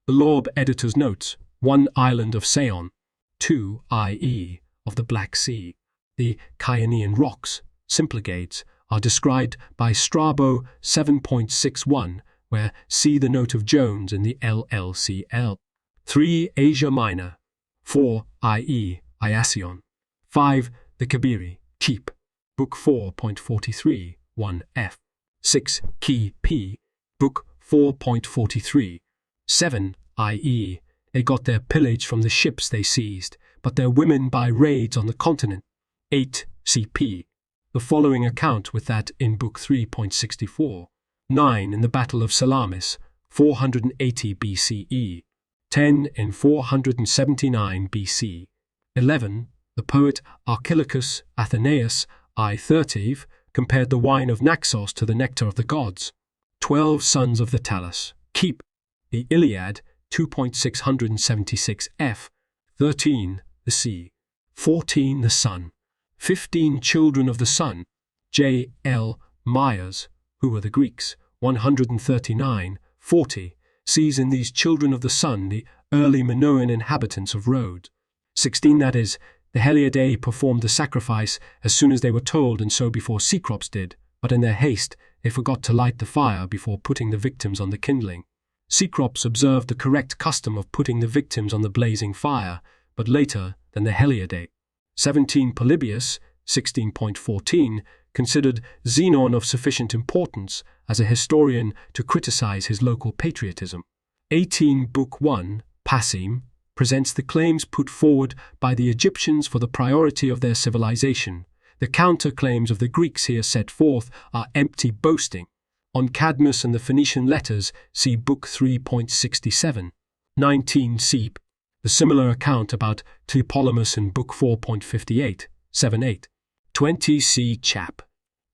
The Lorb editor's notes: 1 island of Ceylon, 2 i.e. of the Black Sea. The Chionian rocks, Symplegades, are described by Strabo 7.61, where see the note of Jones in the LLCL. 3 Asia Minor, 4 i.e. Iasion. 5 the Kabiri, Keep, Book 4.43, 1f. 6 Ki P, Book 4.43. 7 i.e. they got their pillage from the ships they seized, but their women by raids on the continent. 8 cp. The following account with that in Book 3.64. 9 in the Battle of Salamis, 480 BCE. 10 in 479 BC. 11 the poet Archilochus Athenaeus I. 30 compared the wine of Naxos to the nectar of the gods. 12 sons of the Talus, Keep, the Iliad 2.676 f. 13 the sea. 14 the sun. 15 children of the sun, J. L. Myers, who were the Greeks, 139, 40, sees in these children of the sun the early Minoan inhabitants of Rhodes. 16 that is, the Heliadae performed the sacrifice as soon as they were told, and so before Cecrops did, but in their haste they forgot to light the fire before putting the victims on the kindling. Cecrops observed the correct custom of putting the victims on the blazing fire, but later than the Heliadae. 17 Polybius, 16.14, considered Xenon of sufficient importance as a historian to criticize his local patriotism. 18 Book 1, Passim, presents the claims put forward by the Egyptians for the priority of their civilization. The counter-claims of the Greeks here set forth are empty boasting. On Cadmus and the Phoenician letters, see Book 3.67. 19 Seep. The similar account about Tlepolemus in Book 4.58, 7-8. 20 C. Chap.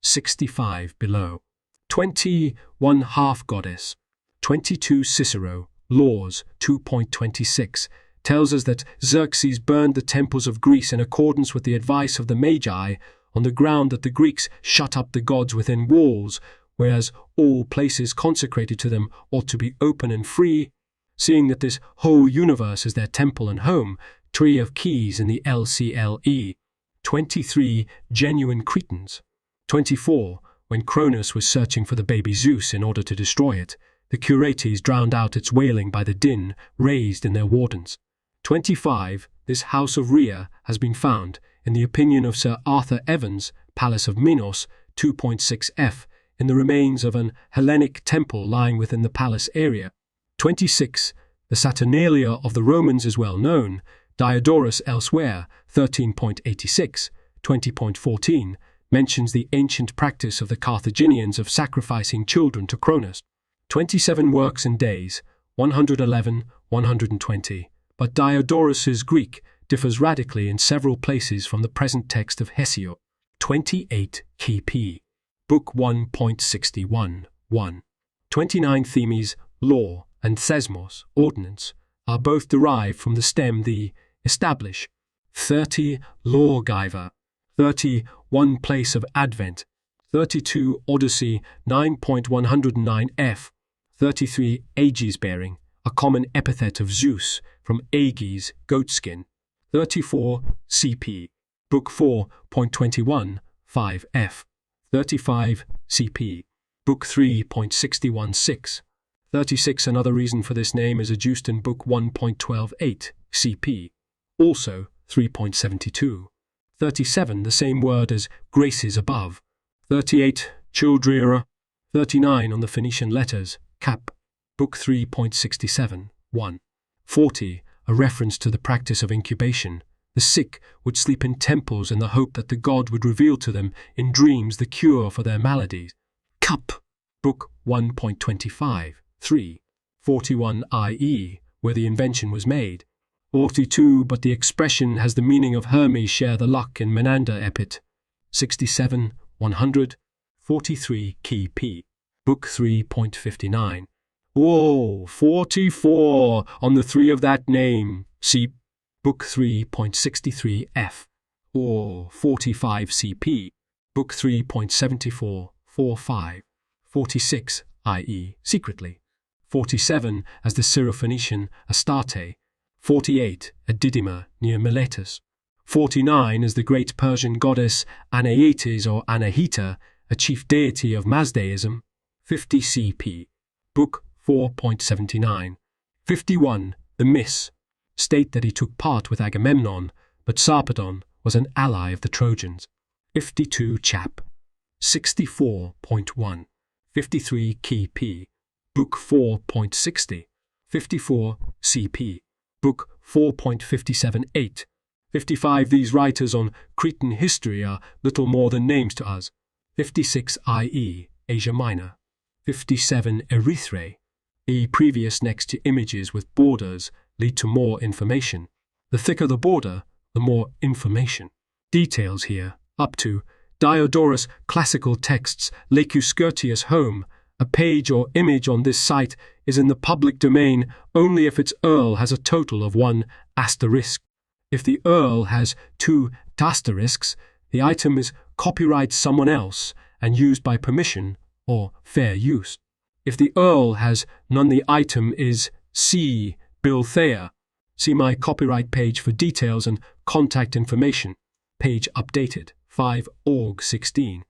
65 below. 21 Half-Goddess. 22 Cicero, Laws 2.26, tells us that Xerxes burned the temples of Greece in accordance with the advice of the Magi on the ground that the Greeks shut up the gods within walls, whereas all places consecrated to them ought to be open and free. Seeing that this whole universe is their temple and home, Tree of Keys in the LCLE. 23 Genuine Cretans. 24 When Cronus was searching for the baby Zeus in order to destroy it, the Curates drowned out its wailing by the din raised in their wardens. 25 This house of Rhea has been found, in the opinion of Sir Arthur Evans, Palace of Minos, 2.6 f, in the remains of an Hellenic temple lying within the palace area. 26 The Saturnalia of the Romans is well known. Diodorus elsewhere, 13.86, 20.14, mentions the ancient practice of the Carthaginians of sacrificing children to Cronus. 27 Works and Days, 111, 120, but Diodorus's Greek differs radically in several places from the present text of Hesiod. 28 K.P. Book 1.61, 1. 29 Themes, Law, and Thesmos, Ordinance, are both derived from the stem the establish. 30 Lawgiver. 30 One Place of Advent. 32 Odyssey 9.109 f. 33 Aegis bearing, a common epithet of Zeus from Aegis, goatskin. 34 CP. Book 4.21, 5 f. 35 CP. Book 3.616. 36 Another reason for this name is adduced in Book 1.12.8 CP. Also 3.72. 37 The same word as graces above. 38 Childrera. 39 On the Phoenician letters, Cap. Book 3.67, 1. 40 A reference to the practice of incubation. The sick would sleep in temples in the hope that the god would reveal to them in dreams the cure for their maladies. Cup, Book 1.25, 3, 41 i.e., where the invention was made. 42, but the expression has the meaning of Hermes share the luck in Menander epit. 67, 100, 43 key p. Book 3.59. Whoa, 44 on the 3 of that name. See Book 3.63 f. Or 45 cp. Book 3.74, 45. 46, i.e., secretly. 47, as the Syrophoenician Astarte. 48, at Didyma, near Miletus. 49, as the great Persian goddess Anaetes or Anahita, a chief deity of Mazdaism. 50 cp. Book 4.79. 51, the myths state that he took part with Agamemnon, but Sarpedon was an ally of the Trojans. 52 chap. 64.1. 53 key p. Book 4.60. 54 cp. Book 4.57.8. 55 these writers on Cretan history are little more than names to us. 56 i.e. Asia Minor. 57 Erythrae. E previous next to images with borders lead to more information. The thicker the border, the more information. Details here, up to Diodorus Classical Texts Lacus Curtius Home. A page or image on this site is in the public domain only if its URL has a total of 1 asterisk. If the URL has 2 asterisks, the item is copyright someone else and used by permission or fair use. If the URL has none, the item is C. Bill Thayer. See my copyright page for details and contact information. Page updated. 5 org 16.